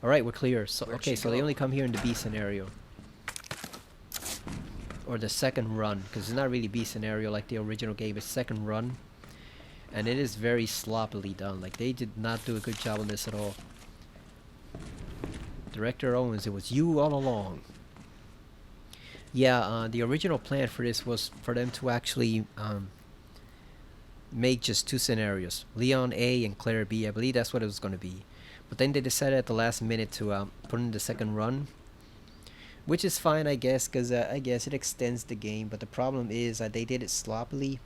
Alright, we're clear. So okay, so they only come here in the B scenario. Or the second run, because it's not really B scenario like the original game, it's second run. And it is very sloppily done. Like, they did not do a good job on this at all. Director Owens, it was you all along. Yeah, the original plan for this was for them to actually make just 2 scenarios. Leon A and Claire B. I believe that's what it was going to be. But then they decided at the last minute to put in the second run. Which is fine, I guess, because I guess it extends the game. But the problem is that they did it sloppily.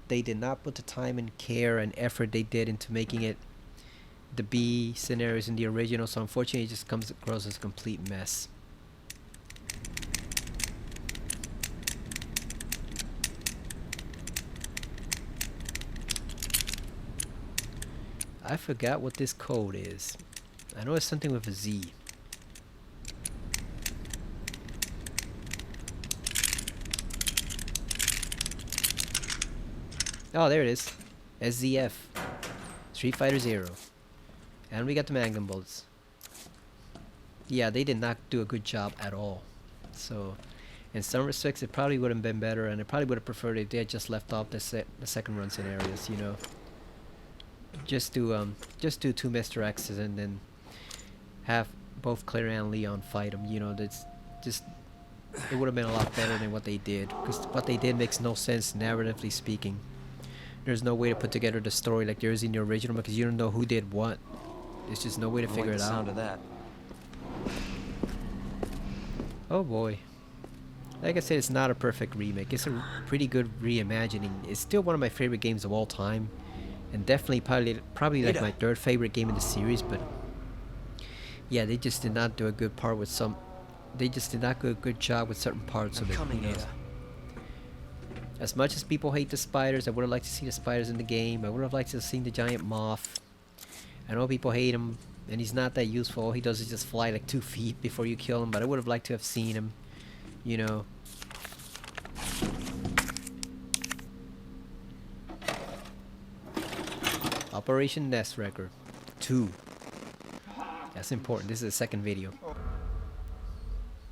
They did not put the time and care and effort they did into making it the B scenarios in the original. So unfortunately, it just comes across as a complete mess. I forgot what this code is. I know it's something with a Z. Oh, there it is. SZF. Street Fighter Zero. And we got the Magnum bullets. Yeah, they did not do a good job at all. So, in some respects, it probably would have been better, and I probably would have preferred if they had just left off the second run scenarios, you know. Just do 2 Mr. X's and then have both Claire and Leon fight them. You know, that's just, it would have been a lot better than what they did, because what they did makes no sense narratively speaking. There's no way to put together the story like there is in the original, because you don't know who did what. There's just no way to figure it out. Sound of that. Oh boy. Like I said, it's not a perfect remake. It's a pretty good reimagining. It's still one of my favorite games of all time, and definitely probably like my 3rd favorite game in the series. But yeah, they just did not do a good part with some. They just did not do a good job with certain parts of it. You know? As much as people hate the spiders, I would have liked to see the spiders in the game. I would have liked to have seen the giant moth. I know people hate him, and he's not that useful. All he does is just fly like 2 feet before you kill him. But I would have liked to have seen him, you know. Operation Nest Wrecker 2. That's important. This is the second video.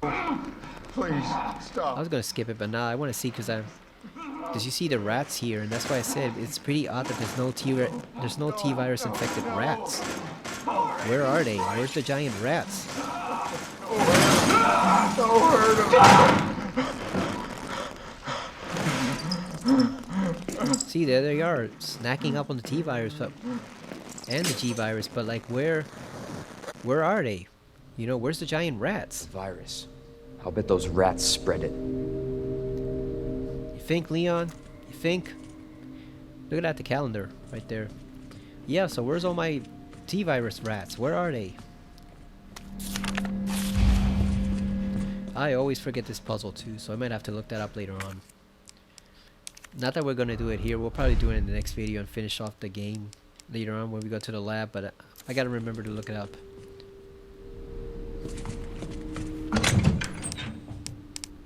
Please stop. I was gonna skip it, but now I want to see, because you see the rats here, and that's why I said it's pretty odd that there's no T-virus infected rats. Where are they? Where's the giant rats? Don't hurt him. See, there they are, snacking up on the T-virus, and the G-virus, but like where are they? You know, where's the giant rats? Virus. I'll bet those rats spread it. You think, Leon? You think? Look at the calendar right there. Yeah, so where's all my T-virus rats? Where are they? I always forget this puzzle too, so I might have to look that up later on. Not that we're gonna do it here. We'll probably do it in the next video and finish off the game later on when we go to the lab, but I gotta remember to look it up.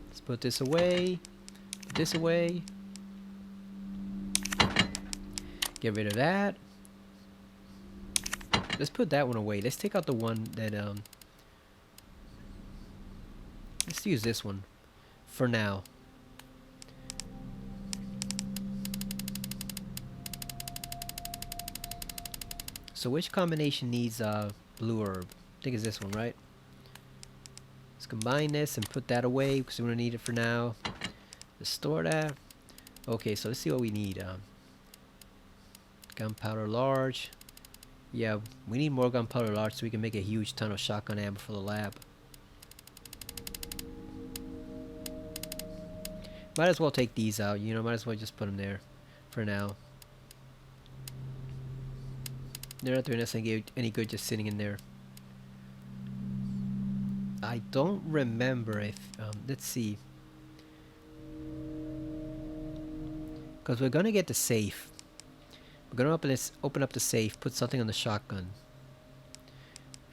Let's put this away. Put this away. Get rid of that. Let's put that one away. Let's take out the one that let's use this one for now. So which combination needs blue herb? I think it's this one, right? Let's combine this and put that away because we don't need it for now. Let's store that. Okay, so let's see what we need. Gunpowder large. Yeah, we need more gunpowder large so we can make a huge ton of shotgun ammo for the lab. Might as well take these out, you know, might as well just put them there for now. They're not doing us any good just sitting in there. I don't remember if, let's see. Because we're gonna get the safe. We're gonna open up the safe, put something on the shotgun.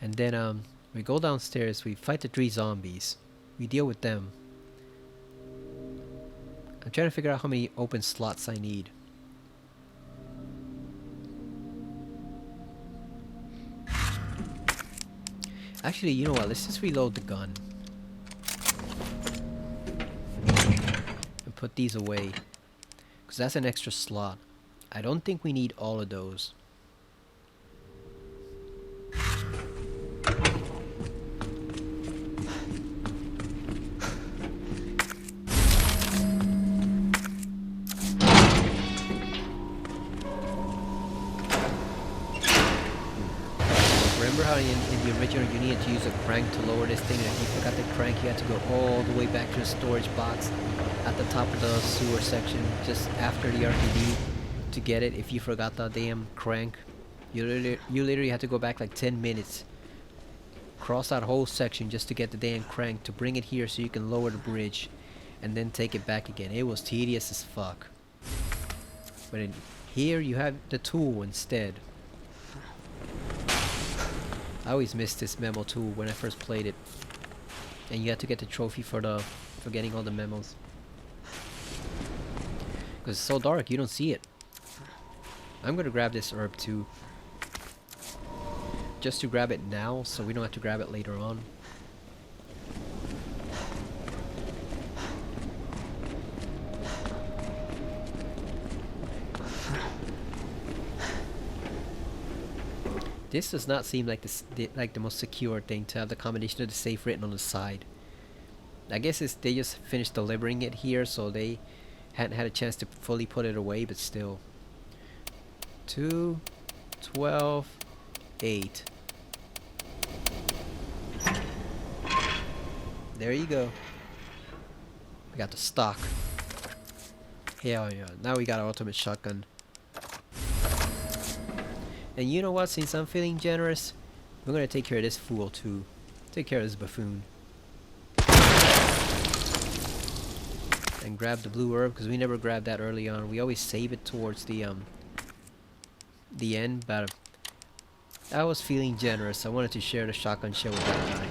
And then we go downstairs, we fight the 3 zombies. We deal with them. I'm trying to figure out how many open slots I need. Actually, you know what? Let's just reload the gun. And put these away. Because that's an extra slot. I don't think we need all of those. Remember how in the original you needed to use a crank to lower this thing, and if you forgot the crank you had to go all the way back to the storage box at the top of the sewer section just after the RTD to get it. If you forgot the damn crank, you literally had to go back like 10 minutes, cross that whole section just to get the damn crank to bring it here so you can lower the bridge and then take it back again. It was tedious as fuck. But in here you have the tool instead. I always missed this memo tool when I first played it, and you had to get the trophy for getting all the memos. Because it's so dark, you don't see it. I'm gonna grab this herb too, just to grab it now, so we don't have to grab it later on. This does not seem like the most secure thing to have the combination of the safe written on the side. I guess they just finished delivering it here, so they hadn't had a chance to fully put it away, but still. 2, 12, 8. There you go. We got the stock. Hell yeah. Now we got our ultimate shotgun. And you know what? Since I'm feeling generous, we're gonna take care of this fool too. Take care of this buffoon. And grab the blue herb, because we never grabbed that early on. We always save it towards the end, but I was feeling generous. I wanted to share the shotgun shell with that guy.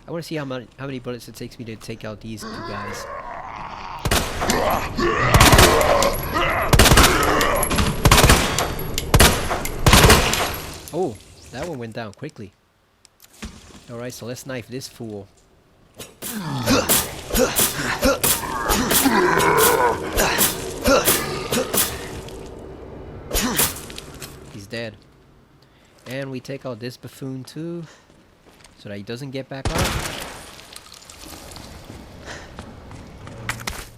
I want to see how many bullets it takes me to take out these 2 guys. Oh, that one went down quickly. Alright, so let's knife this fool. He's dead. And we take out this buffoon too, so that he doesn't get back up.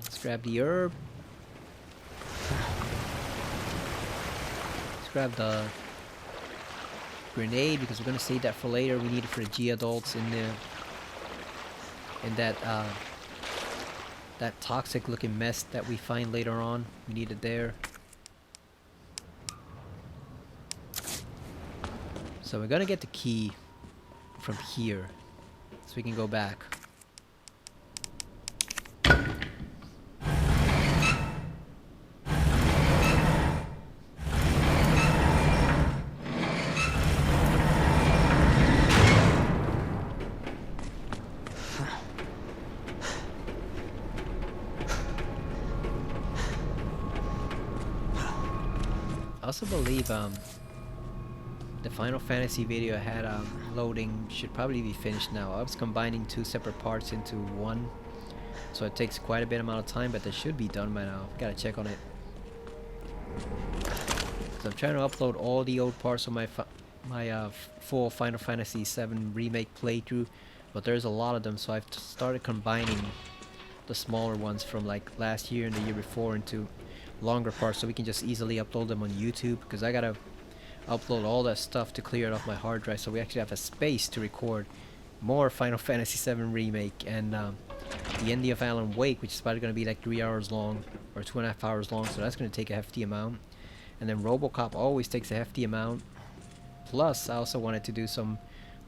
Let's grab the herb. Let's grab the grenade, because we're gonna save that for later. We need it for the G adults in there. And that toxic looking mess that we find later on. We need it there. So we're gonna get the key from here, so we can go back. I also believe the Final Fantasy video I had loading should probably be finished now. I was combining 2 separate parts into one, so it takes quite a bit amount of time, but that should be done by now. Gotta check on it. So I'm trying to upload all the old parts of my full Final Fantasy VII Remake playthrough, but there's a lot of them, so I've started combining the smaller ones from like last year and the year before into longer parts, so we can just easily upload them on YouTube, because I gotta upload all that stuff to clear it off my hard drive, so we actually have a space to record more Final Fantasy VII Remake and the ending of Alan Wake, which is probably going to be like 3 hours long or 2.5 hours long, so that's going to take a hefty amount. And then RoboCop always takes a hefty amount. Plus, I also wanted to do some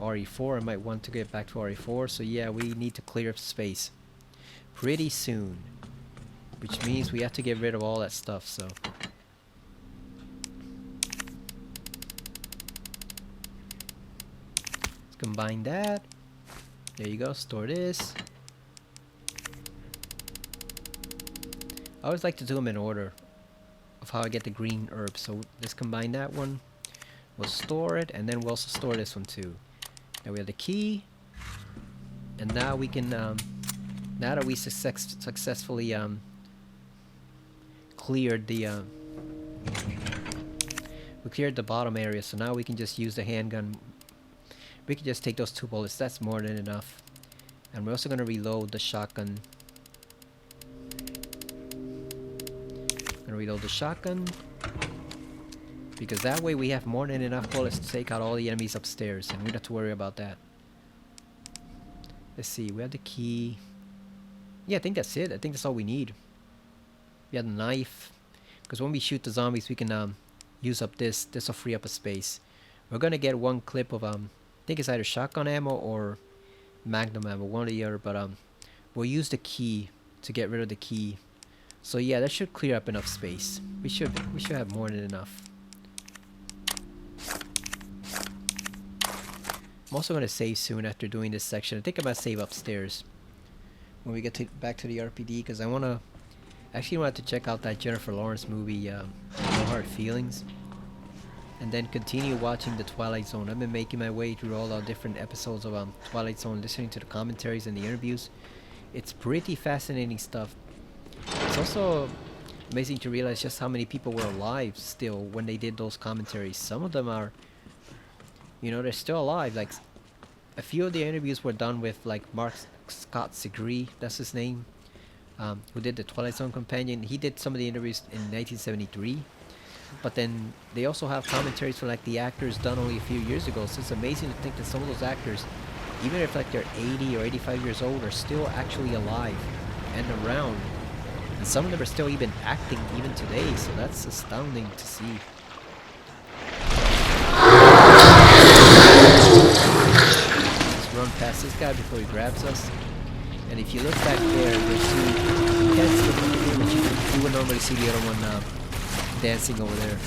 RE4. I might want to get back to RE4, so yeah, we need to clear up space pretty soon, which means we have to get rid of all that stuff. So let's combine that. There you go, store this. I always like to do them in order of how I get the green herbs. So let's combine that one. We'll store it, and then we'll also store this one too. Now we have the key, and now we can, now that we successfully cleared the we cleared the bottom area, so now we can just use the handgun. We can just take those 2 bullets. That's more than enough. And we're also gonna reload the shotgun. Reload the shotgun, because that way we have more than enough bullets to take out all the enemies upstairs, and we don't have to worry about that. Let's see, we have the key. Yeah, I think that's it. I think that's all we need. We have the knife, because when we shoot the zombies, we can use up this. This will free up a space. We're gonna get one clip of I think it's either shotgun ammo or magnum ammo, one or the other. But we'll use the key to get rid of the key. So yeah, that should clear up enough space. We should have more than enough. I'm also gonna save soon after doing this section. I think I'm gonna save upstairs when we get back to the RPD, because I actually wanted to check out that Jennifer Lawrence movie, No Hard Feelings, and then continue watching the Twilight Zone. I've been making my way through all the different episodes of Twilight Zone, listening to the commentaries and the interviews. It's pretty fascinating stuff. It's also amazing to realize just how many people were alive still when they did those commentaries. Some of them are, you know, they're still alive. Like, a few of the interviews were done with, like, Mark Scott Segree, that's his name, who did the Twilight Zone companion. He did some of the interviews in 1973. But then they also have commentaries for, like, the actors done only a few years ago. So it's amazing to think that some of those actors, even if, like, they're 80 or 85 years old, are still actually alive and around. And some of them are still even acting even today, so that's astounding to see. Let's run past this guy before he grabs us. And if you look back there, you'll see, you can't see it over here, but you would normally see the other one dancing over there.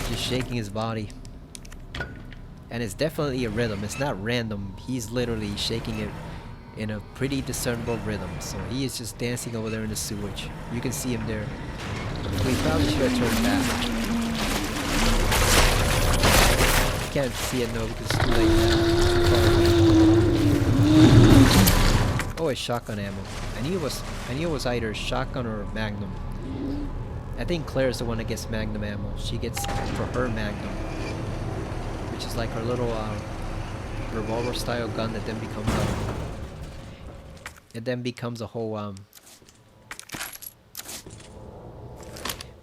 Just shaking his body. And it's definitely a rhythm, it's not random. He's literally shaking it in a pretty discernible rhythm. So he is just dancing over there in the sewage. You can see him there. We probably should have turned back. You can't see it now because it's too late now. Oh, it's shotgun ammo. I knew it was either shotgun or magnum. I think Claire's the one that gets magnum ammo. She gets for her magnum, which is like her little revolver style gun that then becomes a whole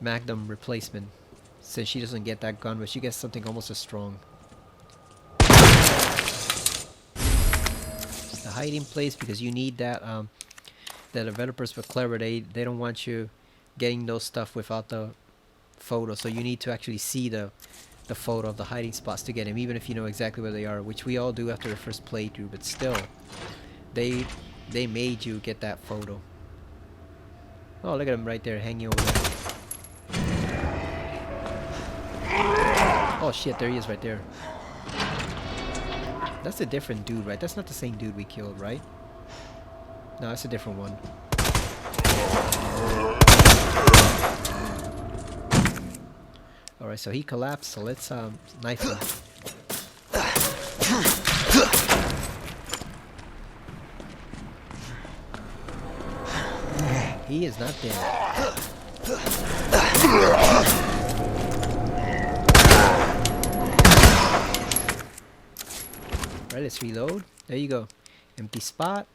magnum replacement, since she doesn't get that gun, but she gets something almost as strong. The hiding place, because you need that. The developers were clever. They don't want you getting those stuff without the photo, so you need to actually see the photo of the hiding spots to get them, even if you know exactly where they are, which we all do after the first playthrough. But still, they made you get that photo. Oh, look at him right there, hanging over there. Oh shit, there he is right there. That's a different dude, right? That's not the same dude we killed, right? No, that's a different one. Alright, so he collapsed, so let's knife him. He is not dead. Alright, let's reload. There you go. Empty spot.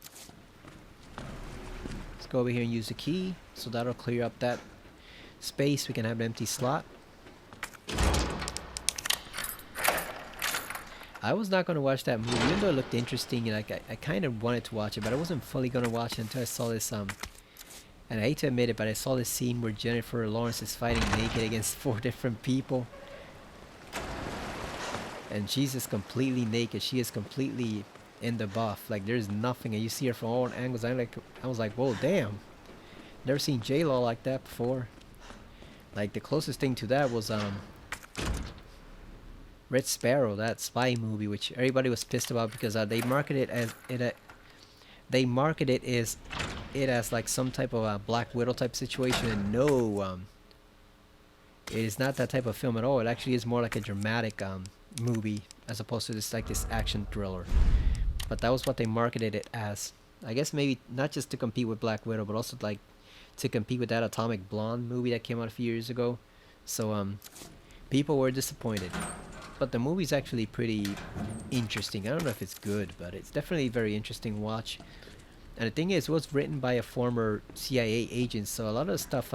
Let's go over here and use the key. So that'll clear up that space. We can have an empty slot. I was not going to watch that movie, even though it looked interesting. Like I kind of wanted to watch it, but I wasn't fully going to watch it until I saw this and I hate to admit it, but I saw this scene where Jennifer Lawrence is fighting naked against 4 different people. And she's just completely naked. She is completely in the buff. Like there's nothing, and you see her from all angles. I was like, whoa, damn. Never seen J-Law like that before. Like the closest thing to that was Red Sparrow, that spy movie, which everybody was pissed about because they marketed it as like some type of a Black Widow type situation, and no, it is not that type of film at all. It actually is more like a dramatic movie as opposed to this action thriller. But that was what they marketed it as. I guess maybe not just to compete with Black Widow, but also like to compete with that Atomic Blonde movie that came out a few years ago. So people were disappointed. But the movie's actually pretty interesting. I don't know if it's good, but it's definitely a very interesting watch. And the thing is, it was written by a former CIA agent, so a lot of the stuff,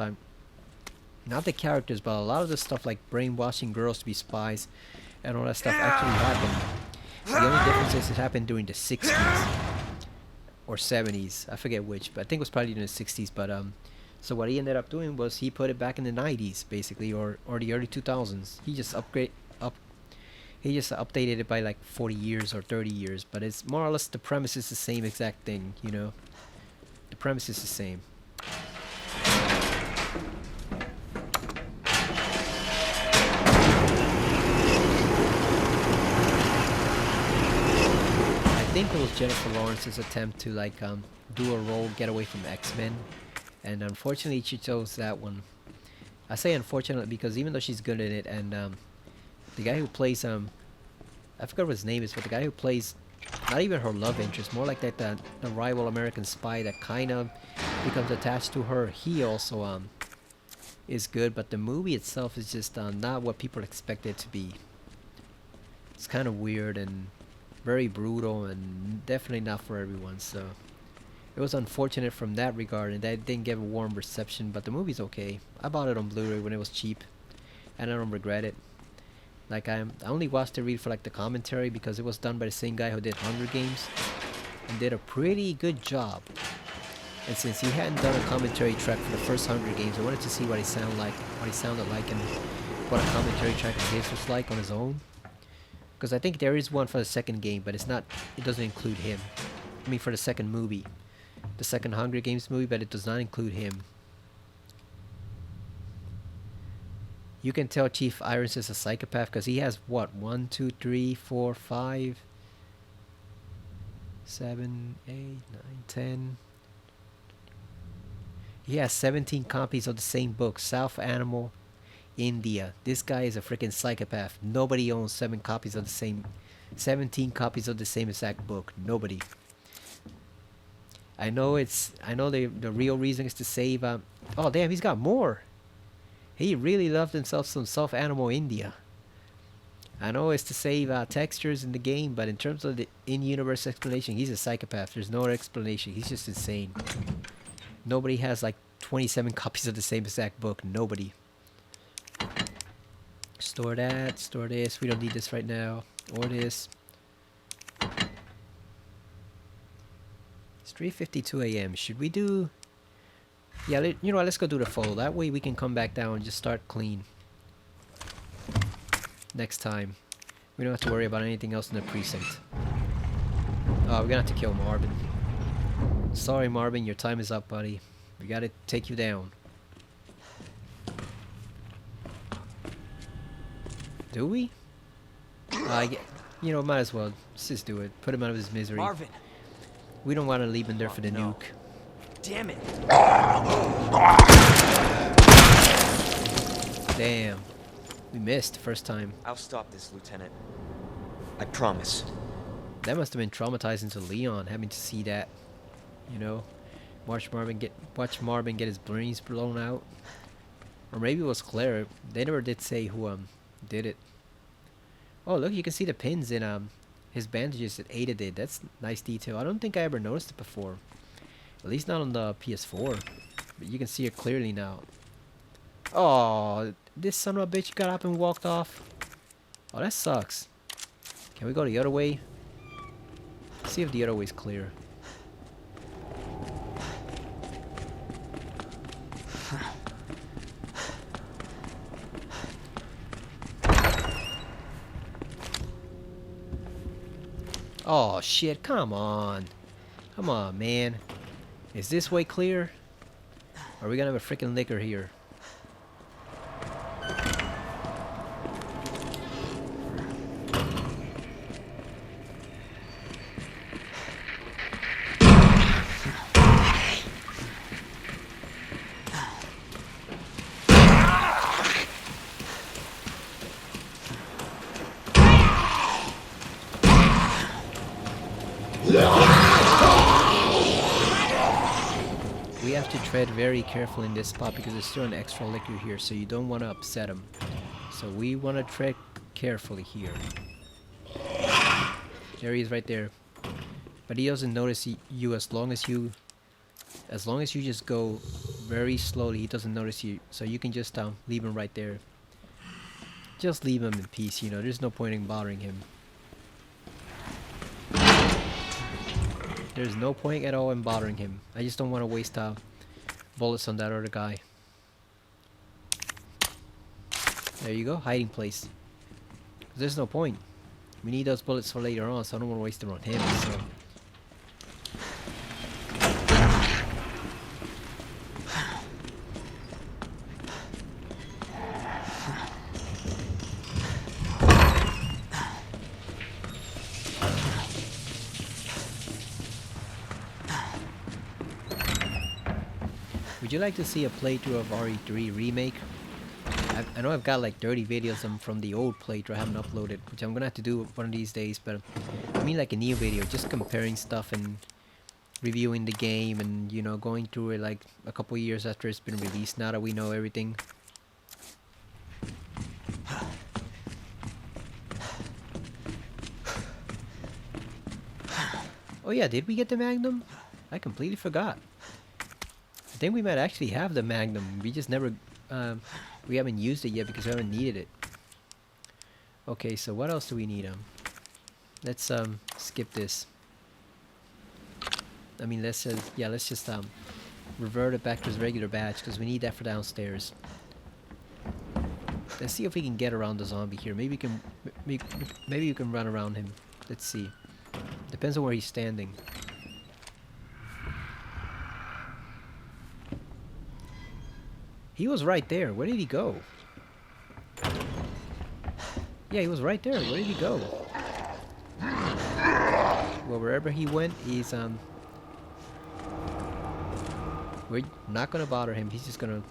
not the characters, but a lot of the stuff like brainwashing girls to be spies and all that stuff actually happened. The only difference is it happened during the 60s or 70s. I forget which, but I think it was probably in the 60s. But so what he ended up doing was he put it back in the 90s, basically, or the early 2000s. He just updated it by like 40 years or 30 years, but it's more or less the premise is the same exact thing, you know. The premise is the same. I think it was Jennifer Lawrence's attempt to like do a role, get away from X-Men, and unfortunately she chose that one. I say unfortunately because even though she's good in it, and the guy who plays I forgot what his name is, but the guy who plays not even her love interest, more like that the rival American spy that kind of becomes attached to her, he also is good, but the movie itself is just not what people expect it to be. It's kind of weird and very brutal and definitely not for everyone, so it was unfortunate from that regard, and that didn't get a warm reception, but the movie's okay. I bought it on Blu-ray when it was cheap, and I don't regret it. Like I only watched it really for like the commentary because it was done by the same guy who did Hunger Games and did a pretty good job. And since he hadn't done a commentary track for the first Hunger Games, I wanted to see what he sounded like, and what a commentary track of his was like on his own. Because I think there is one for the second game, but it doesn't include him. I mean for the second movie, the second Hunger Games movie, but it does not include him. You can tell Chief Irons is a psychopath because he has what? 1, 2, 3, 4, 5, 7, 8, 9, 10. He has 17 copies of the same book, South Animal, India. This guy is a freaking psychopath. Nobody owns 17 copies of the same exact book. Nobody. I know the real reason is to save. Oh damn, he's got more. He really loved himself some South Animal India. I know it's to save textures in the game, but in terms of the in-universe explanation, he's a psychopath. There's no other explanation. He's just insane. Nobody has like 27 copies of the same exact book. Nobody. Store that. Store this. We don't need this right now. Or this. It's 3:52 a.m. Should we do... Yeah, you know what, let's go do the photo. That way we can come back down and just start clean. Next time. We don't have to worry about anything else in the precinct. Oh, we're gonna have to kill Marvin. Sorry, Marvin, your time is up, buddy. We gotta take you down. Do we? You know, might as well. Let's just do it. Put him out of his misery. Marvin. We don't want to leave him there for the nuke. Damn it. Damn. We missed the first time. I'll stop this, Lieutenant. I promise. That must have been traumatizing to Leon, having to see that. You know? Watch Marvin get his brains blown out. Or maybe it was Claire. They never did say who did it. Oh look, you can see the pins in his bandages, it aided it. That's nice detail. I don't think I ever noticed it before. At least not on the PS4. But you can see it clearly now. Oh, this son of a bitch got up and walked off. Oh, that sucks. Can we go the other way? See if the other way's clear. Oh shit, come on. Come on, man. Is this way clear? Or are we gonna have a freaking liquor here? We have to tread very carefully in this spot because there's still an extra liquor here, so you don't want to upset him. So we want to tread carefully here. There he is right there. But he doesn't notice you as long as you just go very slowly. He doesn't notice you, so you can just leave him right there. Just leave him in peace, you know. There's no point in bothering him. There's no point at all in bothering him. I just don't want to waste bullets on that other guy. There you go, hiding place. There's no point. We need those bullets for later on, so I don't want to waste them on him. So. Would you like to see a playthrough of RE3 Remake? I know I've got like 30 videos from the old playthrough I haven't uploaded, which I'm gonna have to do one of these days, but I mean like a new video, just comparing stuff and reviewing the game and, you know, going through it like a couple years after it's been released, now that we know everything. Oh yeah, did we get the Magnum? I completely forgot. I think we might actually have the Magnum. We just never, we haven't used it yet because we haven't needed it. Okay, so what else do we need? Let's skip this. I mean, let's just revert it back to his regular badge because we need that for downstairs. Let's see if we can get around the zombie here. Maybe we can run around him. Let's see. Depends on where he's standing. He was right there. Where did he go? Yeah, he was right there. Where did he go? Well, wherever he went, he's we're not gonna bother him. He's just gonna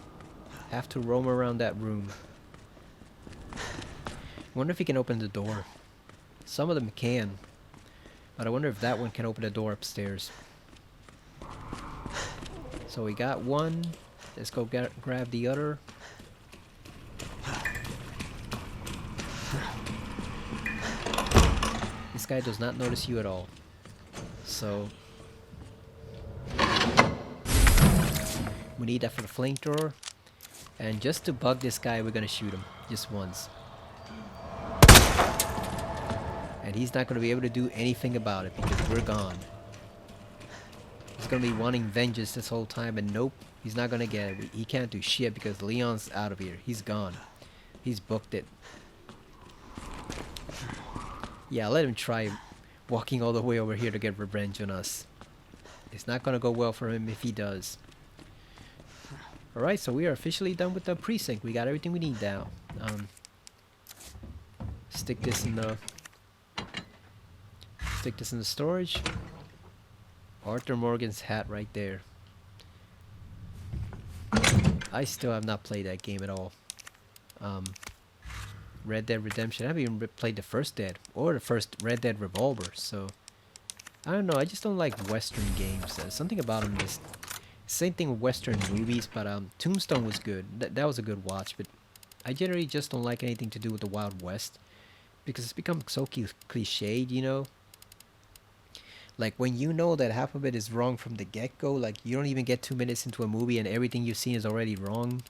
have to roam around that room. Wonder if he can open the door. Some of them can, but I wonder if that one can open the door upstairs. So we got one. Let's go grab the other. This guy does not notice you at all. So we need that for the flamethrower. And just to bug this guy, we're gonna shoot him just once. And he's not gonna be able to do anything about it because we're gone. He's gonna be wanting vengeance this whole time, and nope, he's not gonna get it. He can't do shit because Leon's out of here. He's gone. He's booked it. Yeah, let him try walking all the way over here to get revenge on us. It's not gonna go well for him if he does. Alright, so we are officially done with the precinct. We got everything we need now. Stick this in the storage. Arthur Morgan's hat right there. I still have not played that game at all. Red Dead Redemption. I haven't even played the first Dead or the first Red Dead Revolver. So I don't know. I just don't like Western games. Something about them is same thing with Western movies. But Tombstone was good. That was a good watch. But I generally just don't like anything to do with the Wild West because it's become so cliched, you know. Like when you know that half of it is wrong from the get-go, like you don't even get 2 minutes into a movie and everything you've seen is already wrong,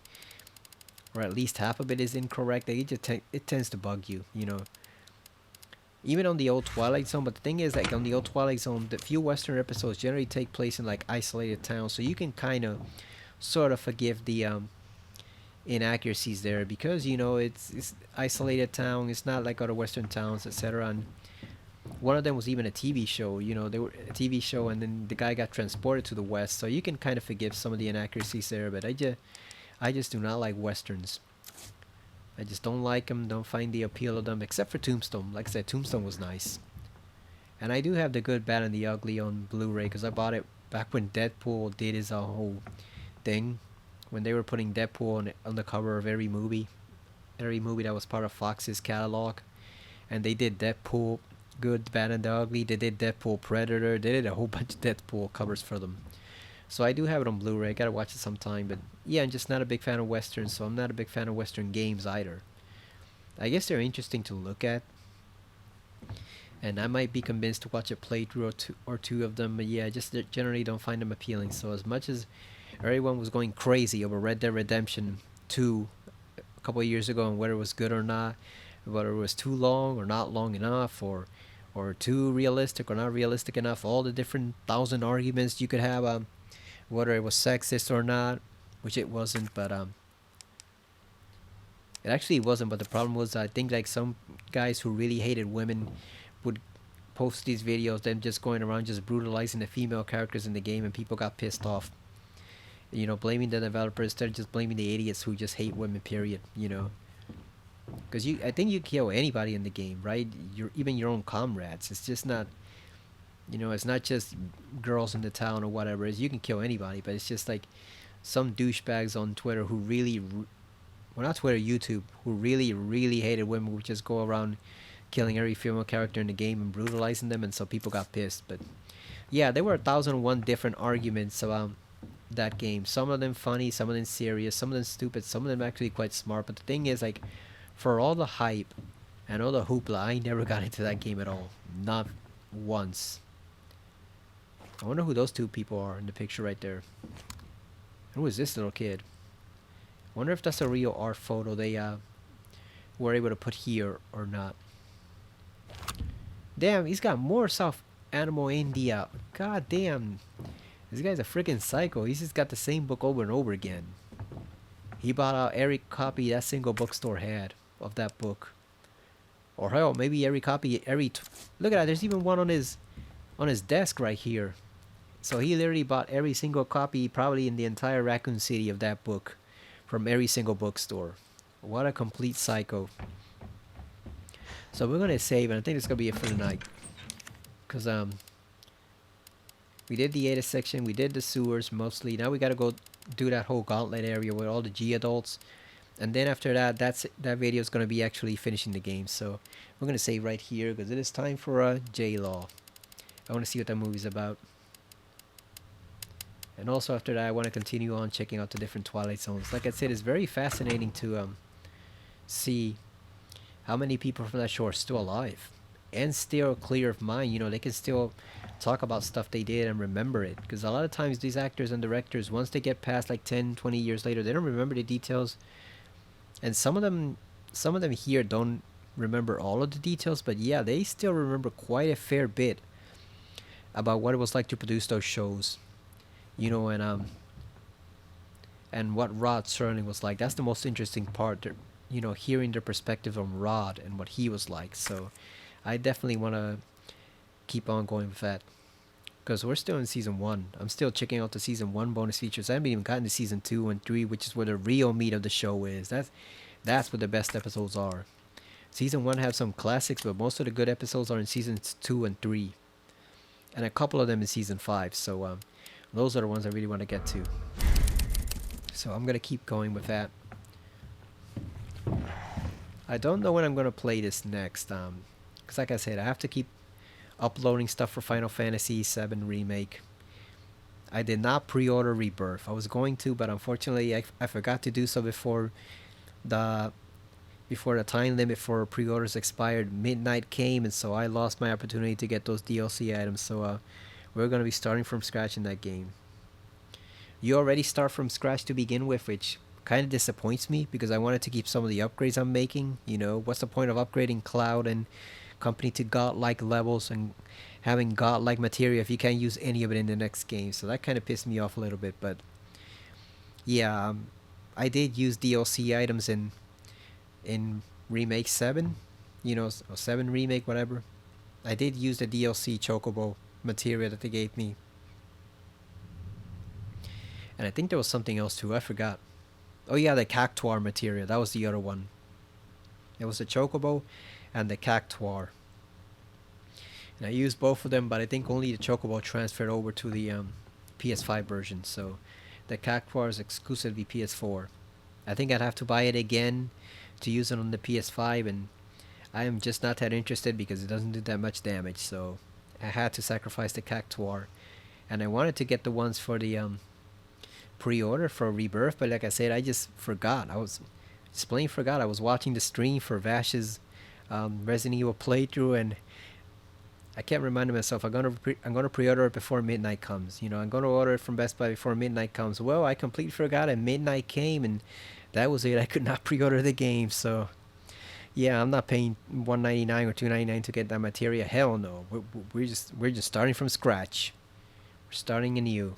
or at least half of it is incorrect. Like it tends to bug you, you know. Even on the old Twilight Zone, but the thing is, like on the old Twilight Zone, the few Western episodes generally take place in like isolated towns, so you can kind of, sort of forgive the inaccuracies there because you know it's isolated town. It's not like other Western towns, etc. And one of them was even a TV show. You know, they were a TV show, and then the guy got transported to the West, so you can kind of forgive some of the inaccuracies there. But I just do not like Westerns. I just don't like them. Don't find the appeal of them, except for Tombstone. Like I said, Tombstone was nice, and I do have the Good, Bad, and the Ugly on Blu-ray because I bought it back when Deadpool did his whole thing, when they were putting Deadpool on the cover of every movie that was part of Fox's catalog, and they did Deadpool Good, Bad, and the Ugly. They did Deadpool Predator. They did a whole bunch of Deadpool covers for them. So I do have it on Blu-ray. I gotta watch it sometime. But yeah, I'm just not a big fan of Westerns, so I'm not a big fan of Western games either. I guess they're interesting to look at, and I might be convinced to watch a playthrough or two of them. But yeah, I just generally don't find them appealing. So as much as everyone was going crazy over Red Dead Redemption 2 a couple of years ago and whether it was good or not, whether it was too long or not long enough, or too realistic or not realistic enough, all the different thousand arguments you could have, whether it was sexist or not, which it wasn't, but it actually wasn't. But the problem was, I think like some guys who really hated women would post these videos, them just going around just brutalizing the female characters in the game, and people got pissed off. You know, blaming the developers instead of just blaming the idiots who just hate women. Period. You know, because I think you kill anybody in the game, right? Even your own comrades. It's just not. You know, it's not just girls in the town or whatever. You can kill anybody, but it's just like some douchebags on Twitter who really, well, not Twitter, YouTube, who really, really hated women would just go around killing every female character in the game and brutalizing them, and so people got pissed. But yeah, there were 1,001 different arguments about that game. Some of them funny, some of them serious, some of them stupid, some of them actually quite smart. But the thing is, like, for all the hype and all the hoopla, I never got into that game at all. Not once. I wonder who those two people are in the picture right there. Who is this little kid? I wonder if that's a real art photo they were able to put here or not. Damn, he's got more South Animal India. God damn. This guy's a freaking psycho. He's just got the same book over and over again. He bought out every copy that single bookstore had of that book. Or hell, maybe every copy, look at that, there's even one on his desk right here. So he literally bought every single copy probably in the entire Raccoon City of that book from every single bookstore. What a complete psycho. So we're gonna save, and I think it's gonna be it for tonight. Cause we did the Ada section, we did the sewers mostly. Now we gotta go do that whole gauntlet area with all the G adults. And then after that, that video is gonna be actually finishing the game. So we're gonna save right here because it is time for J-Law. I wanna see what that movie's about. And also after that, I want to continue on checking out the different Twilight Zones. Like I said, it's very fascinating to see how many people from that show are still alive and still clear of mind. You know, they can still talk about stuff they did and remember it. Because a lot of times these actors and directors, once they get past like 10, 20 years later, they don't remember the details. And some of them here don't remember all of the details, but yeah, they still remember quite a fair bit about what it was like to produce those shows. You know, and what Rod certainly was like. That's the most interesting part. You know, hearing their perspective on Rod and what he was like. So, I definitely want to keep on going with that, because we're still in season 1. I'm still checking out the season 1 bonus features. I haven't even gotten to season 2 and 3, which is where the real meat of the show is. That's where the best episodes are. Season 1 has some classics, but most of the good episodes are in seasons 2 and 3, and a couple of them in season 5. So, those are the ones I really want to get to. So I'm going to keep going with that. I don't know when I'm going to play this next. Because like I said, I have to keep uploading stuff for Final Fantasy VII Remake. I did not pre-order Rebirth. I was going to, but unfortunately I forgot to do so before the before the time limit for pre-orders expired, midnight came, and so I lost my opportunity to get those DLC items. So we're gonna be starting from scratch in that game. You already start from scratch to begin with, which kind of disappoints me because I wanted to keep some of the upgrades I'm making. You know, what's the point of upgrading Cloud and company to godlike levels and having godlike material if you can't use any of it in the next game? So that kind of pissed me off a little bit. But yeah, I did use DLC items in Remake 7, you know, or 7 Remake, whatever. I did use the DLC Chocobo material that they gave me. And I think there was something else too, I forgot. Oh yeah, the Cactuar material, that was the other one. It was the Chocobo and the Cactuar. And I used both of them, but I think only the Chocobo transferred over to the PS5 version, so the Cactuar is exclusively PS4. I think I'd have to buy it again to use it on the PS5, and I am just not that interested because it doesn't do that much damage, so I had to sacrifice the Cactuar. And I wanted to get the ones for the pre-order for Rebirth, but like I said, I just forgot. I was just plain forgot. I was watching the stream for Vash's Resident Evil playthrough, and I kept reminding myself I'm gonna pre-order it before midnight comes. You know, I'm gonna order it from Best Buy before midnight comes. Well, I completely forgot, and midnight came, and that was it. I could not pre-order the game, so yeah, I'm not paying $1.99 or $2.99 to get that materia. Hell no. We're just starting from scratch. We're starting anew.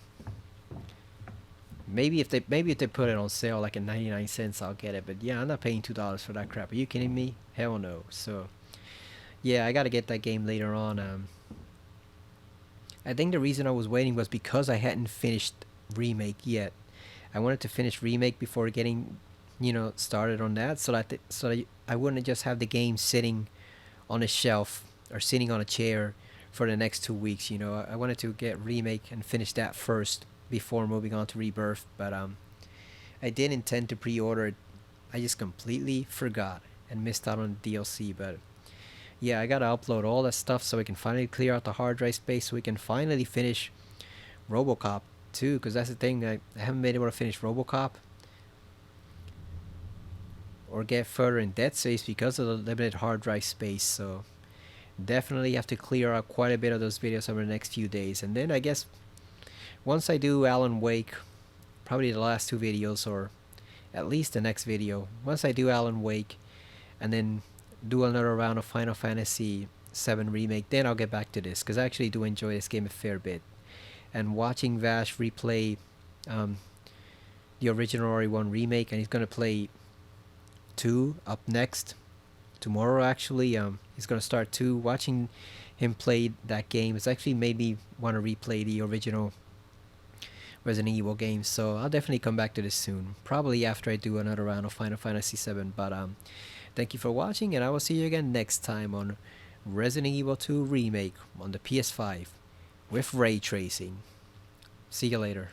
Maybe if they put it on sale like at 99 cents, I'll get it. But yeah, I'm not paying $2 for that crap. Are you kidding me? Hell no. So yeah, I gotta get that game later on. I think the reason I was waiting was because I hadn't finished Remake yet. I wanted to finish Remake before getting, you know, started on that, so that I wouldn't just have the game sitting on a shelf or sitting on a chair for the next 2 weeks. You know, I wanted to get Remake and finish that first before moving on to Rebirth. But I did intend to pre-order it. I just completely forgot and missed out on the DLC. But yeah, I gotta upload all that stuff so we can finally clear out the hard drive space, so we can finally finish RoboCop too, because that's the thing, I haven't been able to finish RoboCop or get further in Dead Space because of the limited hard drive space. So definitely have to clear out quite a bit of those videos over the next few days. And then I guess once I do Alan Wake, probably the last 2 videos, or at least the next video, once I do Alan Wake and then do another round of Final Fantasy 7 Remake, then I'll get back to this, because I actually do enjoy this game a fair bit. And watching Vash replay the original RE1 Remake, and he's going to play 2 up next tomorrow actually. He's going to start 2. Watching him play that game, it's actually made me want to replay the original Resident Evil games. So I'll definitely come back to this soon, probably after I do another round of Final Fantasy 7. But thank you for watching, and I will see you again next time on Resident Evil 2 Remake on the PS5 with ray tracing. See you later.